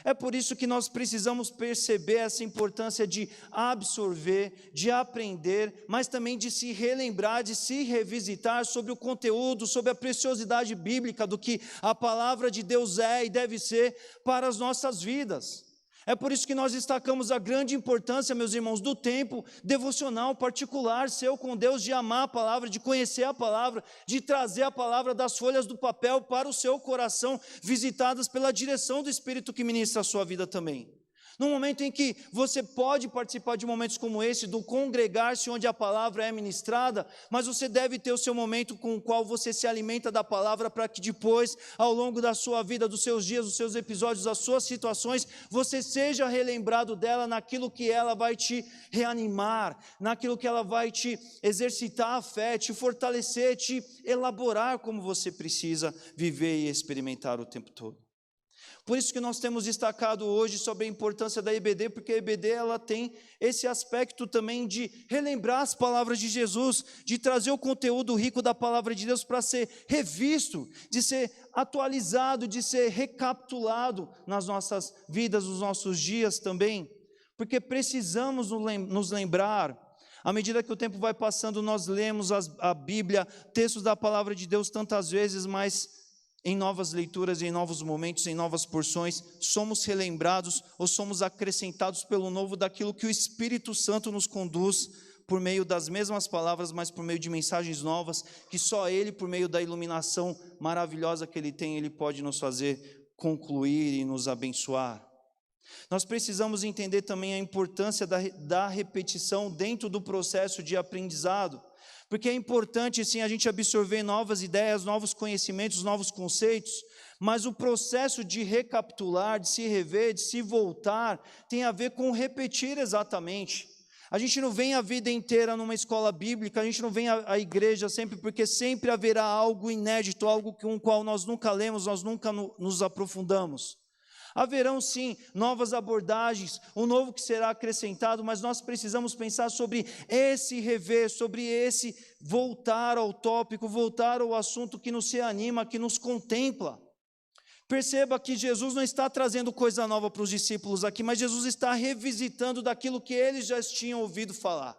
É por isso que nós precisamos perceber essa importância de absorver, de aprender, mas também de se relembrar, de se revisitar sobre o conteúdo, sobre a preciosidade bíblica do que a palavra de Deus é e deve ser para as nossas vidas. É por isso que nós destacamos a grande importância, meus irmãos, do tempo devocional particular seu com Deus, de amar a palavra, de conhecer a palavra, de trazer a palavra das folhas do papel para o seu coração, visitadas pela direção do Espírito que ministra a sua vida também. No momento em que você pode participar de momentos como esse, do congregar-se onde a palavra é ministrada, mas você deve ter o seu momento com o qual você se alimenta da palavra, para que depois, ao longo da sua vida, dos seus dias, dos seus episódios, das suas situações, você seja relembrado dela naquilo que ela vai te reanimar, naquilo que ela vai te exercitar a fé, te fortalecer, te elaborar como você precisa viver e experimentar o tempo todo. Por isso que nós temos destacado hoje sobre a importância da EBD, porque a EBD ela tem esse aspecto também de relembrar as palavras de Jesus, de trazer o conteúdo rico da palavra de Deus para ser revisto, de ser atualizado, de ser recapitulado nas nossas vidas, nos nossos dias também, porque precisamos nos lembrar. À medida que o tempo vai passando, nós lemos a Bíblia, textos da palavra de Deus tantas vezes, mas em novas leituras, em novos momentos, em novas porções, somos relembrados ou somos acrescentados pelo novo daquilo que o Espírito Santo nos conduz por meio das mesmas palavras, mas por meio de mensagens novas, que só Ele, por meio da iluminação maravilhosa que Ele tem, Ele pode nos fazer concluir e nos abençoar. Nós precisamos entender também a importância da repetição dentro do processo de aprendizado, porque é importante sim a gente absorver novas ideias, novos conhecimentos, novos conceitos, mas o processo de recapitular, de se rever, de se voltar, tem a ver com repetir exatamente. A gente não vem a vida inteira numa escola bíblica, a gente não vem à igreja sempre, porque sempre haverá algo inédito, algo com o qual nós nunca lemos, nós nunca nos aprofundamos. Haverão sim novas abordagens, um novo que será acrescentado, mas nós precisamos pensar sobre esse rever, sobre esse voltar ao tópico, voltar ao assunto que nos reanima, que nos contempla. Perceba que Jesus não está trazendo coisa nova para os discípulos aqui, mas Jesus está revisitando daquilo que eles já tinham ouvido falar.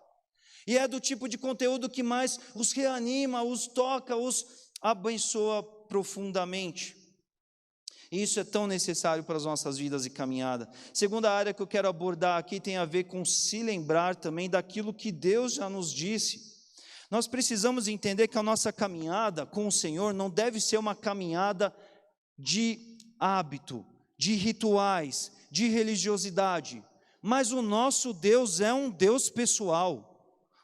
E é do tipo de conteúdo que mais os reanima, os toca, os abençoa profundamente. E isso é tão necessário para as nossas vidas e caminhada. Segunda área que eu quero abordar aqui tem a ver com se lembrar também daquilo que Deus já nos disse. Nós precisamos entender que a nossa caminhada com o Senhor não deve ser uma caminhada de hábito, de rituais, de religiosidade. Mas o nosso Deus é um Deus pessoal.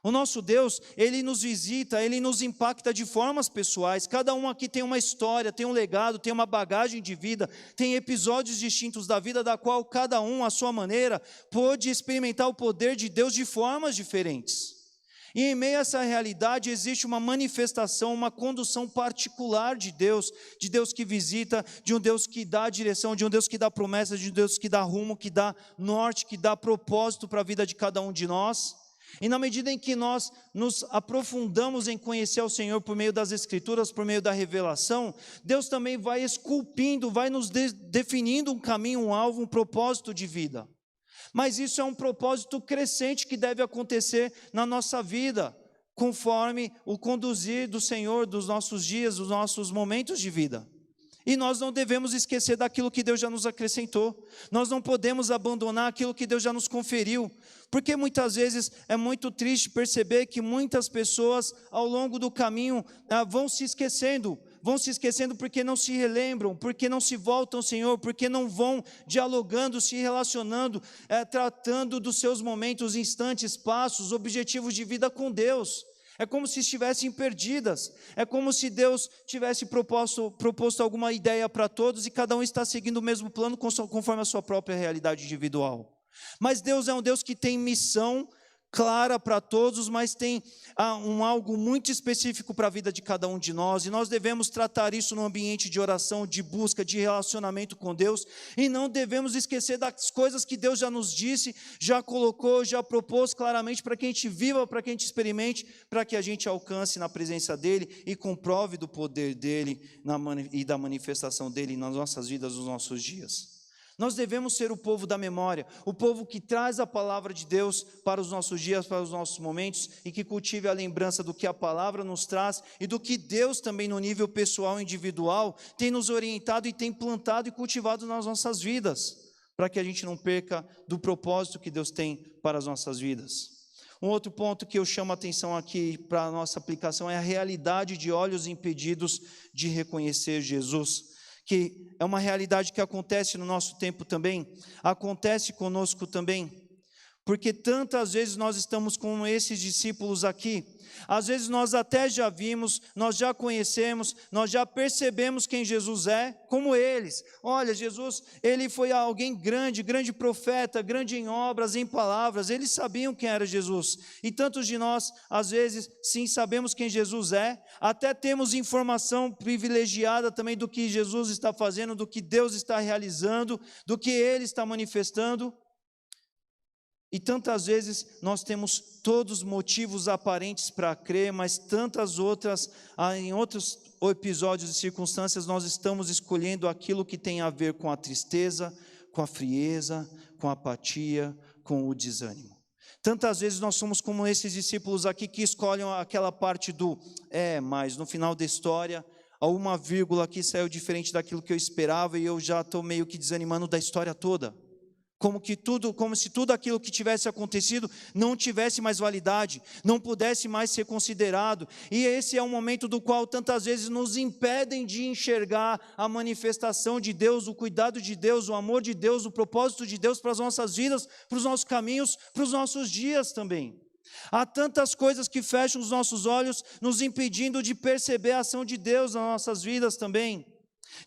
O nosso Deus, Ele nos visita, Ele nos impacta de formas pessoais. Cada um aqui tem uma história, tem um legado, tem uma bagagem de vida, tem episódios distintos da vida, da qual cada um, à sua maneira, pôde experimentar o poder de Deus de formas diferentes. E em meio a essa realidade existe uma manifestação, uma condução particular de Deus que visita, de um Deus que dá direção, de um Deus que dá promessa, de um Deus que dá rumo, que dá norte, que dá propósito para a vida de cada um de nós. E na medida em que nós nos aprofundamos em conhecer o Senhor por meio das Escrituras, por meio da revelação, Deus também vai esculpindo, vai nos definindo um caminho, um alvo, um propósito de vida. Mas isso é um propósito crescente que deve acontecer na nossa vida, conforme o conduzir do Senhor dos nossos dias, dos nossos momentos de vida. E nós não devemos esquecer daquilo que Deus já nos acrescentou. Nós não podemos abandonar aquilo que Deus já nos conferiu. Porque muitas vezes é muito triste perceber que muitas pessoas ao longo do caminho vão se esquecendo porque não se relembram, porque não se voltam ao Senhor, porque não vão dialogando, se relacionando, tratando dos seus momentos, instantes, passos, objetivos de vida com Deus. É como se estivessem perdidas, é como se Deus tivesse proposto alguma ideia para todos e cada um está seguindo o mesmo plano conforme a sua própria realidade individual. Mas Deus é um Deus que tem missão clara para todos, mas tem algo muito específico para a vida de cada um de nós, e nós devemos tratar isso no ambiente de oração, de busca, de relacionamento com Deus, e não devemos esquecer das coisas que Deus já nos disse, já colocou, já propôs claramente para que a gente viva, para que a gente experimente, para que a gente alcance na presença dEle e comprove do poder dEle e da manifestação dEle nas nossas vidas, nos nossos dias. Nós devemos ser o povo da memória, o povo que traz a palavra de Deus para os nossos dias, para os nossos momentos, e que cultive a lembrança do que a palavra nos traz e do que Deus também no nível pessoal, individual, tem nos orientado e tem plantado e cultivado nas nossas vidas, para que a gente não perca do propósito que Deus tem para as nossas vidas. Um outro ponto que eu chamo a atenção aqui para a nossa aplicação é a realidade de olhos impedidos de reconhecer Jesus, que é uma realidade que acontece no nosso tempo também, acontece conosco também, porque tantas vezes nós estamos com esses discípulos aqui, às vezes nós até já vimos, nós já conhecemos, nós já percebemos quem Jesus é, como eles. Olha, Jesus, ele foi alguém grande, grande profeta, grande em obras, em palavras, eles sabiam quem era Jesus. E tantos de nós, às vezes, sim, sabemos quem Jesus é, até temos informação privilegiada também do que Jesus está fazendo, do que Deus está realizando, do que Ele está manifestando. E tantas vezes nós temos todos motivos aparentes para crer, mas tantas outras, em outros episódios e circunstâncias, nós estamos escolhendo aquilo que tem a ver com a tristeza, com a frieza, com a apatia, com o desânimo. Tantas vezes nós somos como esses discípulos aqui que escolhem aquela parte do mas no final da história, uma vírgula aqui saiu diferente daquilo que eu esperava e eu já estou meio que desanimando da história toda. Como se tudo aquilo que tivesse acontecido não tivesse mais validade, não pudesse mais ser considerado. E esse é um momento do qual tantas vezes nos impedem de enxergar a manifestação de Deus, o cuidado de Deus, o amor de Deus, o propósito de Deus para as nossas vidas, para os nossos caminhos, para os nossos dias também. Há tantas coisas que fecham os nossos olhos, nos impedindo de perceber a ação de Deus nas nossas vidas também,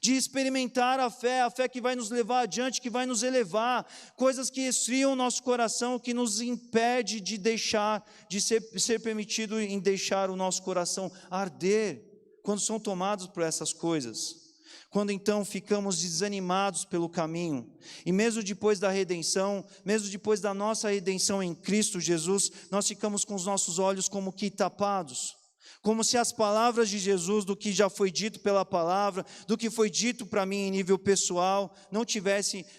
de experimentar a fé que vai nos levar adiante, que vai nos elevar, coisas que esfriam o nosso coração, que nos impede de deixar, de ser permitido em deixar o nosso coração arder, quando são tomados por essas coisas. Quando então ficamos desanimados pelo caminho, e mesmo depois da redenção, mesmo depois da nossa redenção em Cristo Jesus, nós ficamos com os nossos olhos como que tapados, como se as palavras de Jesus, do que já foi dito pela palavra, do que foi dito para mim em nível pessoal,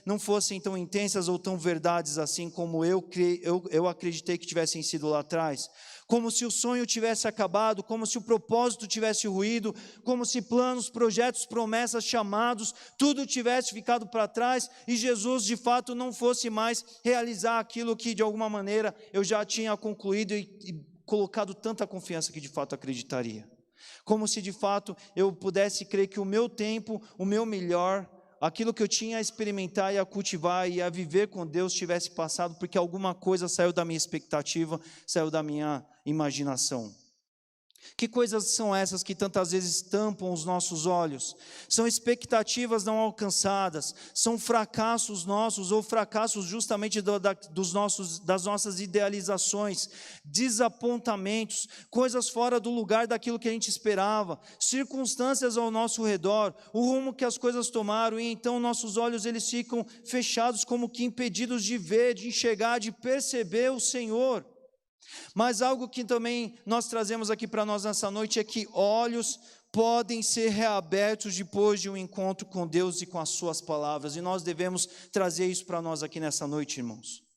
não fossem tão intensas ou tão verdades assim como eu acreditei que tivessem sido lá atrás. Como se o sonho tivesse acabado, como se o propósito tivesse ruído, como se planos, projetos, promessas, chamados, tudo tivesse ficado para trás e Jesus de fato não fosse mais realizar aquilo que de alguma maneira eu já tinha concluído e colocado tanta confiança que de fato acreditaria. Como se de fato eu pudesse crer que o meu tempo, o meu melhor, aquilo que eu tinha a experimentar e a cultivar e a viver com Deus tivesse passado, porque alguma coisa saiu da minha expectativa, saiu da minha imaginação. Que coisas são essas que tantas vezes tampam os nossos olhos? São expectativas não alcançadas, são fracassos nossos ou fracassos justamente das nossas idealizações, desapontamentos, coisas fora do lugar daquilo que a gente esperava, circunstâncias ao nosso redor, o rumo que as coisas tomaram, e então nossos olhos eles ficam fechados, como que impedidos de ver, de enxergar, de perceber o Senhor. Mas algo que também nós trazemos aqui para nós nessa noite é que olhos podem ser reabertos depois de um encontro com Deus e com as suas palavras, e nós devemos trazer isso para nós aqui nessa noite, irmãos.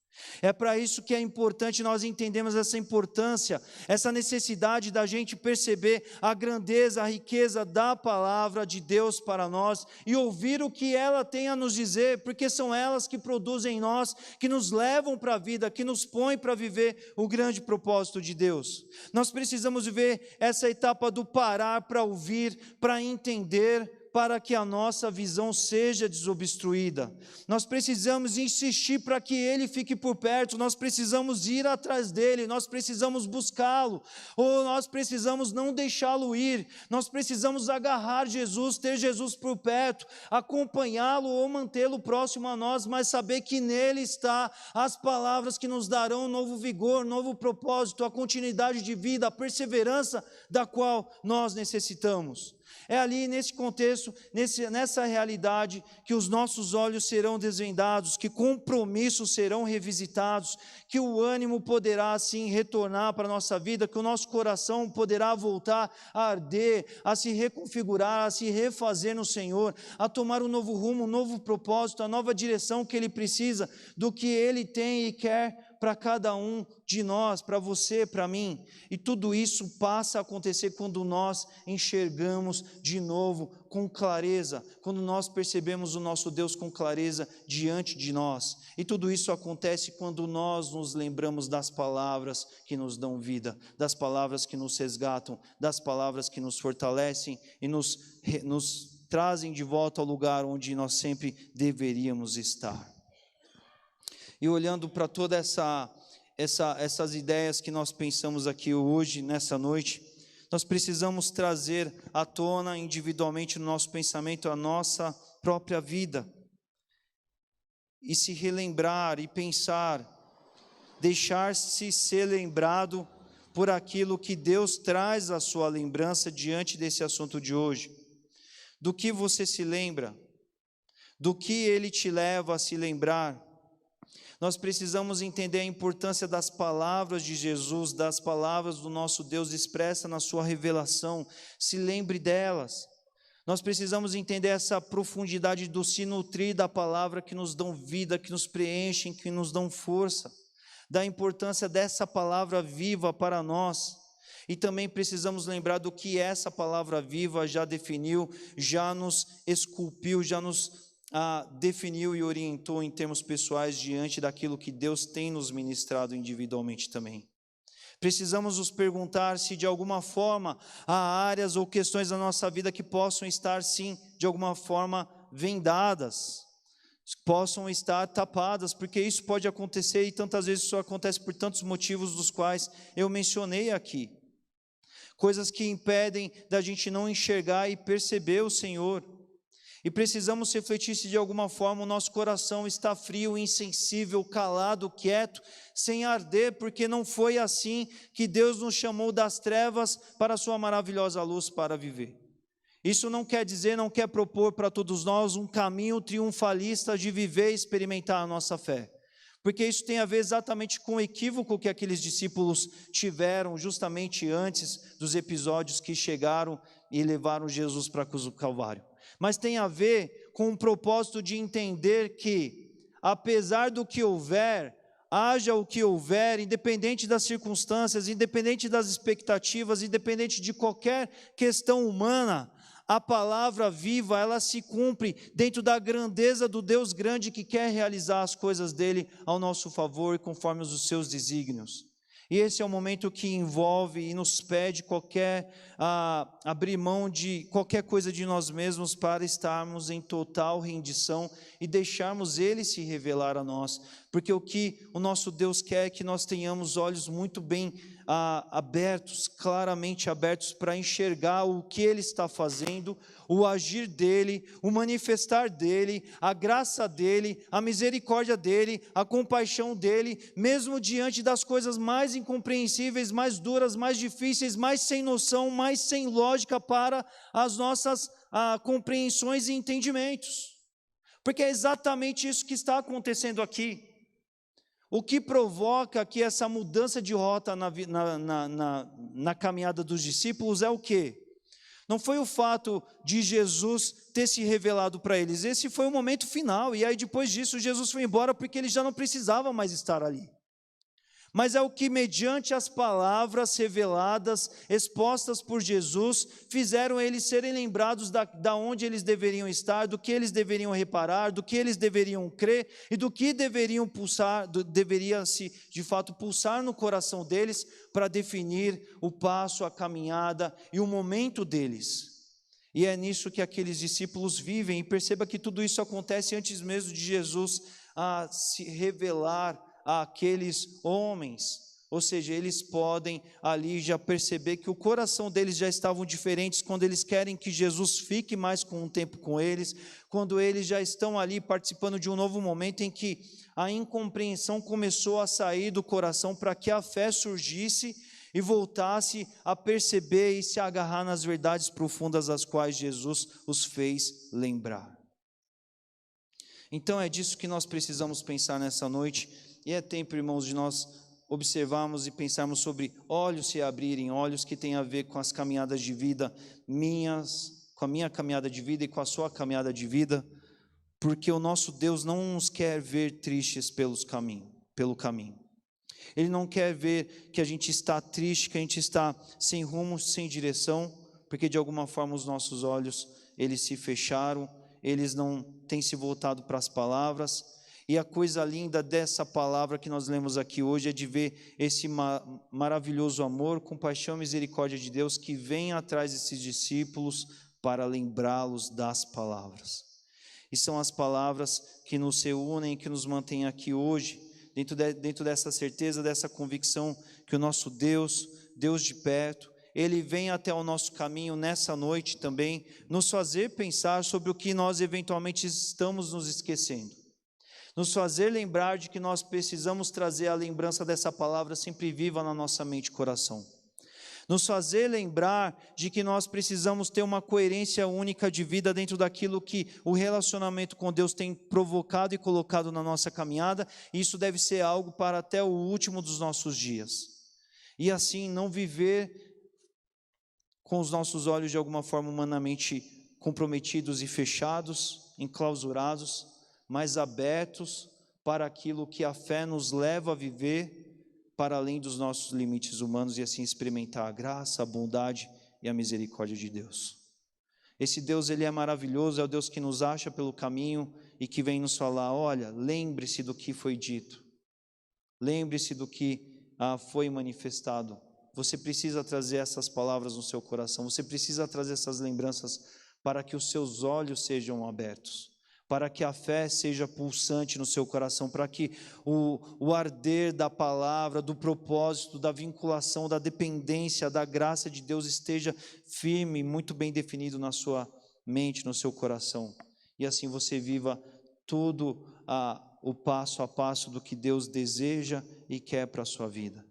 É para isso que é importante nós entendermos essa importância, essa necessidade da gente perceber a grandeza, a riqueza da palavra de Deus para nós e ouvir o que ela tem a nos dizer, porque são elas que produzem em nós, que nos levam para a vida, que nos põem para viver o grande propósito de Deus. Nós precisamos viver essa etapa do parar para ouvir, para entender, para que a nossa visão seja desobstruída. Nós precisamos insistir para que Ele fique por perto, nós precisamos ir atrás dEle, nós precisamos buscá-lo, ou nós precisamos não deixá-lo ir, nós precisamos agarrar Jesus, ter Jesus por perto, acompanhá-lo ou mantê-lo próximo a nós, mas saber que nele está as palavras que nos darão novo vigor, novo propósito, a continuidade de vida, a perseverança da qual nós necessitamos. É ali nesse contexto, nessa realidade, que os nossos olhos serão desvendados, que compromissos serão revisitados, que o ânimo poderá assim retornar para a nossa vida, que o nosso coração poderá voltar a arder, a se reconfigurar, a se refazer no Senhor, a tomar um novo rumo, um novo propósito, a nova direção que Ele precisa, do que Ele tem e quer para cada um de nós, para você, para mim. E tudo isso passa a acontecer quando nós enxergamos de novo com clareza, quando nós percebemos o nosso Deus com clareza diante de nós. E tudo isso acontece quando nós nos lembramos das palavras que nos dão vida, das palavras que nos resgatam, das palavras que nos fortalecem e nos trazem de volta ao lugar onde nós sempre deveríamos estar. E olhando para todas essas ideias que nós pensamos aqui hoje, nessa noite, nós precisamos trazer à tona individualmente no nosso pensamento a nossa própria vida. E se relembrar e pensar, deixar-se ser lembrado por aquilo que Deus traz à sua lembrança diante desse assunto de hoje. Do que você se lembra? Do que Ele te leva a se lembrar? Nós precisamos entender a importância das palavras de Jesus, das palavras do nosso Deus expressa na sua revelação. Se lembre delas. Nós precisamos entender essa profundidade do se nutrir da palavra que nos dão vida, que nos preenchem, que nos dão força. Da importância dessa palavra viva para nós. E também precisamos lembrar do que essa palavra viva já definiu, já nos esculpiu, já nos definiu e orientou em termos pessoais diante daquilo que Deus tem nos ministrado individualmente também. Precisamos nos perguntar se de alguma forma há áreas ou questões da nossa vida que possam estar sim, de alguma forma vendadas, possam estar tapadas, porque isso pode acontecer e tantas vezes isso acontece por tantos motivos dos quais eu mencionei aqui. Coisas que impedem da gente não enxergar e perceber o Senhor. E precisamos refletir se de alguma forma o nosso coração está frio, insensível, calado, quieto, sem arder, porque não foi assim que Deus nos chamou das trevas para a sua maravilhosa luz para viver. Isso não quer dizer, não quer propor para todos nós um caminho triunfalista de viver e experimentar a nossa fé. Porque isso tem a ver exatamente com o equívoco que aqueles discípulos tiveram justamente antes dos episódios que chegaram e levaram Jesus para a cruz do Calvário. Mas tem a ver com o propósito de entender que, apesar do que houver, haja o que houver, independente das circunstâncias, independente das expectativas, independente de qualquer questão humana, a palavra viva, ela se cumpre dentro da grandeza do Deus grande que quer realizar as coisas dele ao nosso favor e conforme os seus desígnios. E esse é o momento que envolve e nos pede abrir mão de qualquer coisa de nós mesmos para estarmos em total rendição e deixarmos Ele se revelar a nós. Porque o que o nosso Deus quer é que nós tenhamos olhos muito bem abertos, claramente abertos para enxergar o que Ele está fazendo, o agir dEle, o manifestar dEle, a graça dEle, a misericórdia dEle, a compaixão dEle, mesmo diante das coisas mais incompreensíveis, mais duras, mais difíceis, mais sem noção, mais sem lógica para as nossas compreensões e entendimentos. Porque é exatamente isso que está acontecendo aqui. O que provoca aqui essa mudança de rota na caminhada dos discípulos é o quê? Não foi o fato de Jesus ter se revelado para eles, esse foi o momento final, e aí depois disso Jesus foi embora porque ele já não precisava mais estar ali. Mas é o que, mediante as palavras reveladas, expostas por Jesus, fizeram eles serem lembrados da onde eles deveriam estar, do que eles deveriam reparar, do que eles deveriam crer e do que deveriam deveria se de fato pulsar no coração deles para definir o passo, a caminhada e o momento deles. E é nisso que aqueles discípulos vivem, e perceba que tudo isso acontece antes mesmo de Jesus se revelar àqueles homens. Ou seja, eles podem ali já perceber que o coração deles já estavam diferentes quando eles querem que Jesus fique mais com um tempo com eles, quando eles já estão ali participando de um novo momento em que a incompreensão começou a sair do coração para que a fé surgisse e voltasse a perceber e se agarrar nas verdades profundas das quais Jesus os fez lembrar. Então é disso que nós precisamos pensar nessa noite, e é tempo, irmãos, de nós observarmos e pensarmos sobre olhos se abrirem, olhos que têm a ver com as caminhadas de vida com a minha caminhada de vida e com a sua caminhada de vida, porque o nosso Deus não nos quer ver tristes pelo caminho. Ele não quer ver que a gente está triste, que a gente está sem rumo, sem direção, porque de alguma forma os nossos olhos, eles se fecharam, eles não têm se voltado para as palavras. E a coisa linda dessa palavra que nós lemos aqui hoje é de ver esse maravilhoso amor, compaixão e misericórdia de Deus que vem atrás desses discípulos para lembrá-los das palavras. E são as palavras que nos reúnem, que nos mantêm aqui hoje, dentro dessa certeza, dessa convicção que o nosso Deus, Deus de perto, Ele vem até o nosso caminho nessa noite também, nos fazer pensar sobre o que nós eventualmente estamos nos esquecendo. Nos fazer lembrar de que nós precisamos trazer a lembrança dessa palavra sempre viva na nossa mente e coração. Nos fazer lembrar de que nós precisamos ter uma coerência única de vida dentro daquilo que o relacionamento com Deus tem provocado e colocado na nossa caminhada, e isso deve ser algo para até o último dos nossos dias. E assim não viver com os nossos olhos de alguma forma humanamente comprometidos e fechados, enclausurados, mas abertos para aquilo que a fé nos leva a viver, para além dos nossos limites humanos, e assim experimentar a graça, a bondade e a misericórdia de Deus. Esse Deus, Ele é maravilhoso, é o Deus que nos acha pelo caminho e que vem nos falar, olha, lembre-se do que foi dito, lembre-se do que foi manifestado. Você precisa trazer essas palavras no seu coração, você precisa trazer essas lembranças para que os seus olhos sejam abertos, para que a fé seja pulsante no seu coração, para que o arder da palavra, do propósito, da vinculação, da dependência, da graça de Deus esteja firme, muito bem definido na sua mente, no seu coração. E assim você viva tudo o passo a passo do que Deus deseja e quer para a sua vida.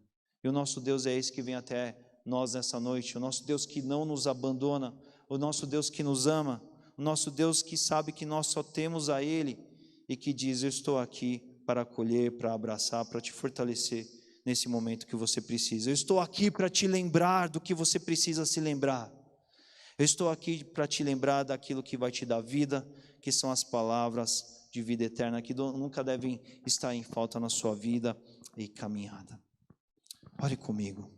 E o nosso Deus é esse que vem até nós nessa noite, o nosso Deus que não nos abandona, o nosso Deus que nos ama, o nosso Deus que sabe que nós só temos a Ele e que diz, eu estou aqui para acolher, para abraçar, para te fortalecer nesse momento que você precisa. Eu estou aqui para te lembrar do que você precisa se lembrar. Eu estou aqui para te lembrar daquilo que vai te dar vida, que são as palavras de vida eterna, que nunca devem estar em falta na sua vida e caminhada. Ore comigo.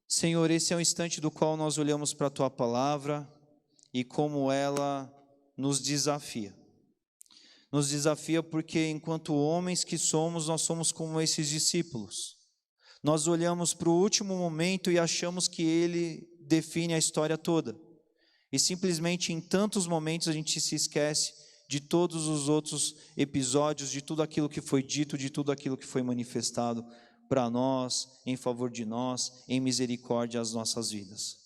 Senhor, esse é o instante do qual nós olhamos para a Tua palavra e como ela nos desafia. Nos desafia porque, enquanto homens que somos, nós somos como esses discípulos. Nós olhamos para o último momento e achamos que ele define a história toda. E simplesmente em tantos momentos a gente se esquece de todos os outros episódios, de tudo aquilo que foi dito, de tudo aquilo que foi manifestado para nós, em favor de nós, em misericórdia às nossas vidas.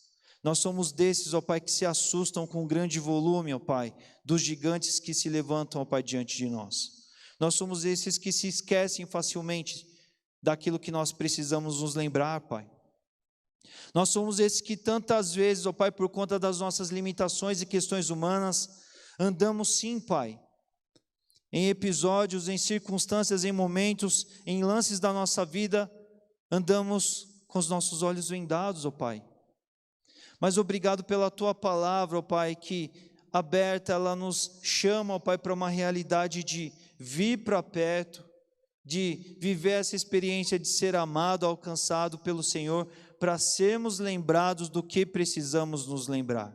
Nós somos desses, ó Pai, que se assustam com o grande volume, ó Pai, dos gigantes que se levantam, ó Pai, diante de nós. Nós somos esses que se esquecem facilmente daquilo que nós precisamos nos lembrar, Pai. Nós somos esses que tantas vezes, ó Pai, por conta das nossas limitações e questões humanas, andamos sim, Pai, em episódios, em circunstâncias, em momentos, em lances da nossa vida, andamos com os nossos olhos vendados, ó Pai. Mas obrigado pela Tua palavra, ó Pai, que aberta, ela nos chama, ó Pai, para uma realidade de vir para perto, de viver essa experiência de ser amado, alcançado pelo Senhor, para sermos lembrados do que precisamos nos lembrar.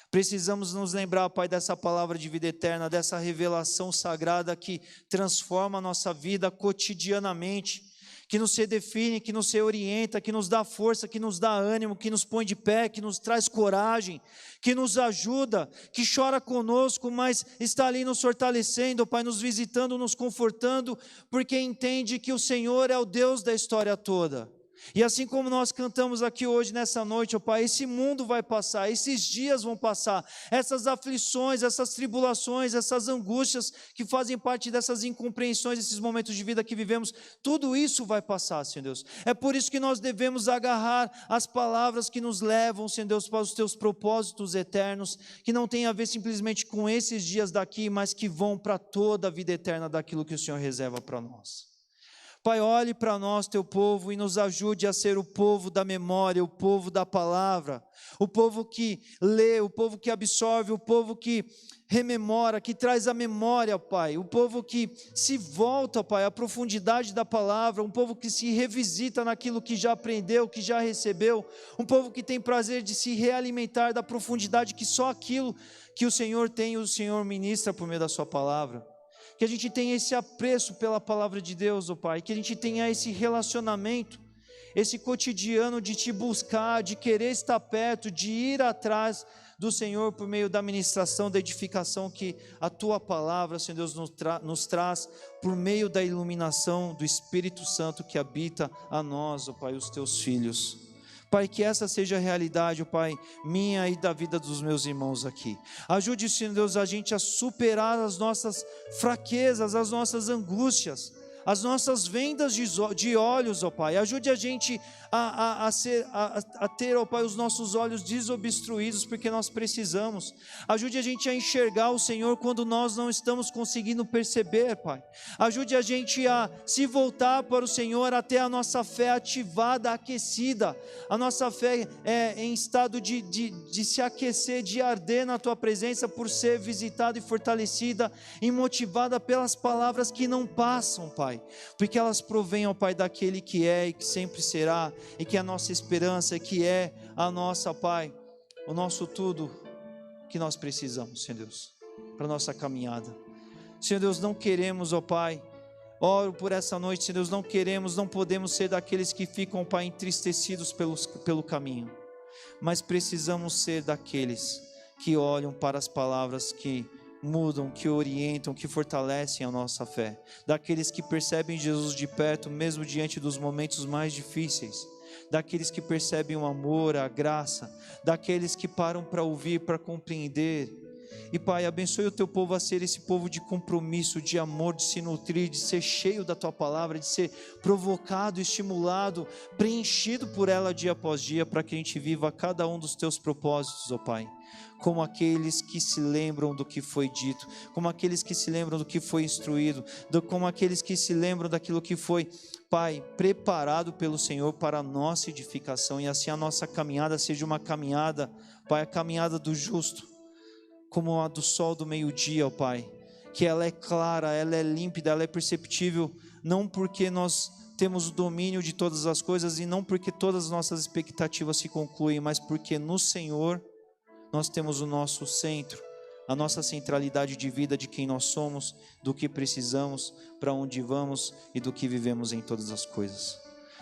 Precisamos nos lembrar, Pai, dessa palavra de vida eterna, dessa revelação sagrada que transforma a nossa vida cotidianamente, que nos redefine, que nos reorienta, que nos dá força, que nos dá ânimo, que nos põe de pé, que nos traz coragem, que nos ajuda, que chora conosco, mas está ali nos fortalecendo, Pai, nos visitando, nos confortando, porque entende que o Senhor é o Deus da história toda. E assim como nós cantamos aqui hoje, nessa noite, ó Pai, esse mundo vai passar, esses dias vão passar, essas aflições, essas tribulações, essas angústias que fazem parte dessas incompreensões, esses momentos de vida que vivemos, tudo isso vai passar, Senhor Deus. É por isso que nós devemos agarrar as palavras que nos levam, Senhor Deus, para os teus propósitos eternos, que não tem a ver simplesmente com esses dias daqui, mas que vão para toda a vida eterna daquilo que o Senhor reserva para nós. Pai, olhe para nós, teu povo, e nos ajude a ser o povo da memória, o povo da palavra, o povo que lê, o povo que absorve, o povo que rememora, que traz a memória, Pai, o povo que se volta, Pai, à profundidade da palavra, um povo que se revisita naquilo que já aprendeu, que já recebeu, um povo que tem prazer de se realimentar da profundidade que só aquilo que o Senhor tem, o Senhor ministra por meio da sua palavra. Que a gente tenha esse apreço pela palavra de Deus, ó Pai, que a gente tenha esse relacionamento, esse cotidiano de te buscar, de querer estar perto, de ir atrás do Senhor por meio da ministração, da edificação que a Tua palavra, Senhor Deus, nos traz, por meio da iluminação do Espírito Santo que habita a nós, ó Pai, os Teus filhos. Pai, que essa seja a realidade, ó Pai, minha e da vida dos meus irmãos aqui. Ajude, Senhor Deus, a gente a superar as nossas fraquezas, as nossas angústias, as nossas vendas de olhos, ó Pai. Ajude a gente a ter, ó Pai, os nossos olhos desobstruídos, porque nós precisamos. Ajude a gente a enxergar o Senhor quando nós não estamos conseguindo perceber, Pai. Ajude a gente a se voltar para o Senhor, até a nossa fé ativada, aquecida, a nossa fé em estado de se aquecer, de arder na Tua presença, por ser visitada e fortalecida e motivada pelas palavras que não passam, Pai, porque elas provêm, ó Pai, daquele que é e que sempre será, e que é a nossa esperança, que é a nossa, Pai, o nosso tudo que nós precisamos, Senhor Deus, para a nossa caminhada. Senhor Deus, não queremos, ó Pai, oro por essa noite, Senhor Deus, não queremos, não podemos ser daqueles que ficam, Pai, entristecidos pelo caminho, mas precisamos ser daqueles que olham para as palavras que mudam, que orientam, que fortalecem a nossa fé, daqueles que percebem Jesus de perto, mesmo diante dos momentos mais difíceis, daqueles que percebem o amor, a graça, daqueles que param para ouvir, para compreender. E Pai, abençoe o Teu povo a ser esse povo de compromisso, de amor, de se nutrir, de ser cheio da Tua palavra, de ser provocado, estimulado, preenchido por ela dia após dia, para que a gente viva cada um dos Teus propósitos, ó Pai, como aqueles que se lembram do que foi dito, como aqueles que se lembram do que foi instruído, como aqueles que se lembram daquilo que foi, Pai, preparado pelo Senhor para a nossa edificação, e assim a nossa caminhada seja uma caminhada, Pai, a caminhada do justo, como a do sol do meio-dia, ó Pai, que ela é clara, ela é límpida, ela é perceptível, não porque nós temos o domínio de todas as coisas, e não porque todas as nossas expectativas se concluem, mas porque no Senhor nós temos o nosso centro, a nossa centralidade de vida, de quem nós somos, do que precisamos, para onde vamos e do que vivemos em todas as coisas.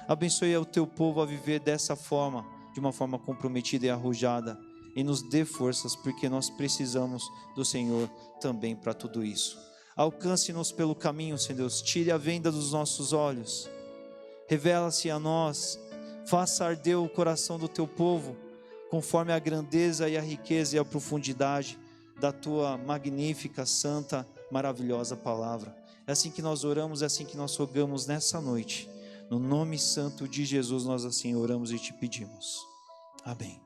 Abençoe o Teu povo a viver dessa forma, de uma forma comprometida e arrojada, e nos dê forças, porque nós precisamos do Senhor também para tudo isso. Alcance-nos pelo caminho, Senhor Deus, tire a venda dos nossos olhos, revela-se a nós, faça arder o coração do Teu povo, conforme a grandeza e a riqueza e a profundidade da Tua magnífica, santa, maravilhosa palavra. É assim que nós oramos, é assim que nós rogamos nessa noite. No nome santo de Jesus nós assim oramos e te pedimos. Amém.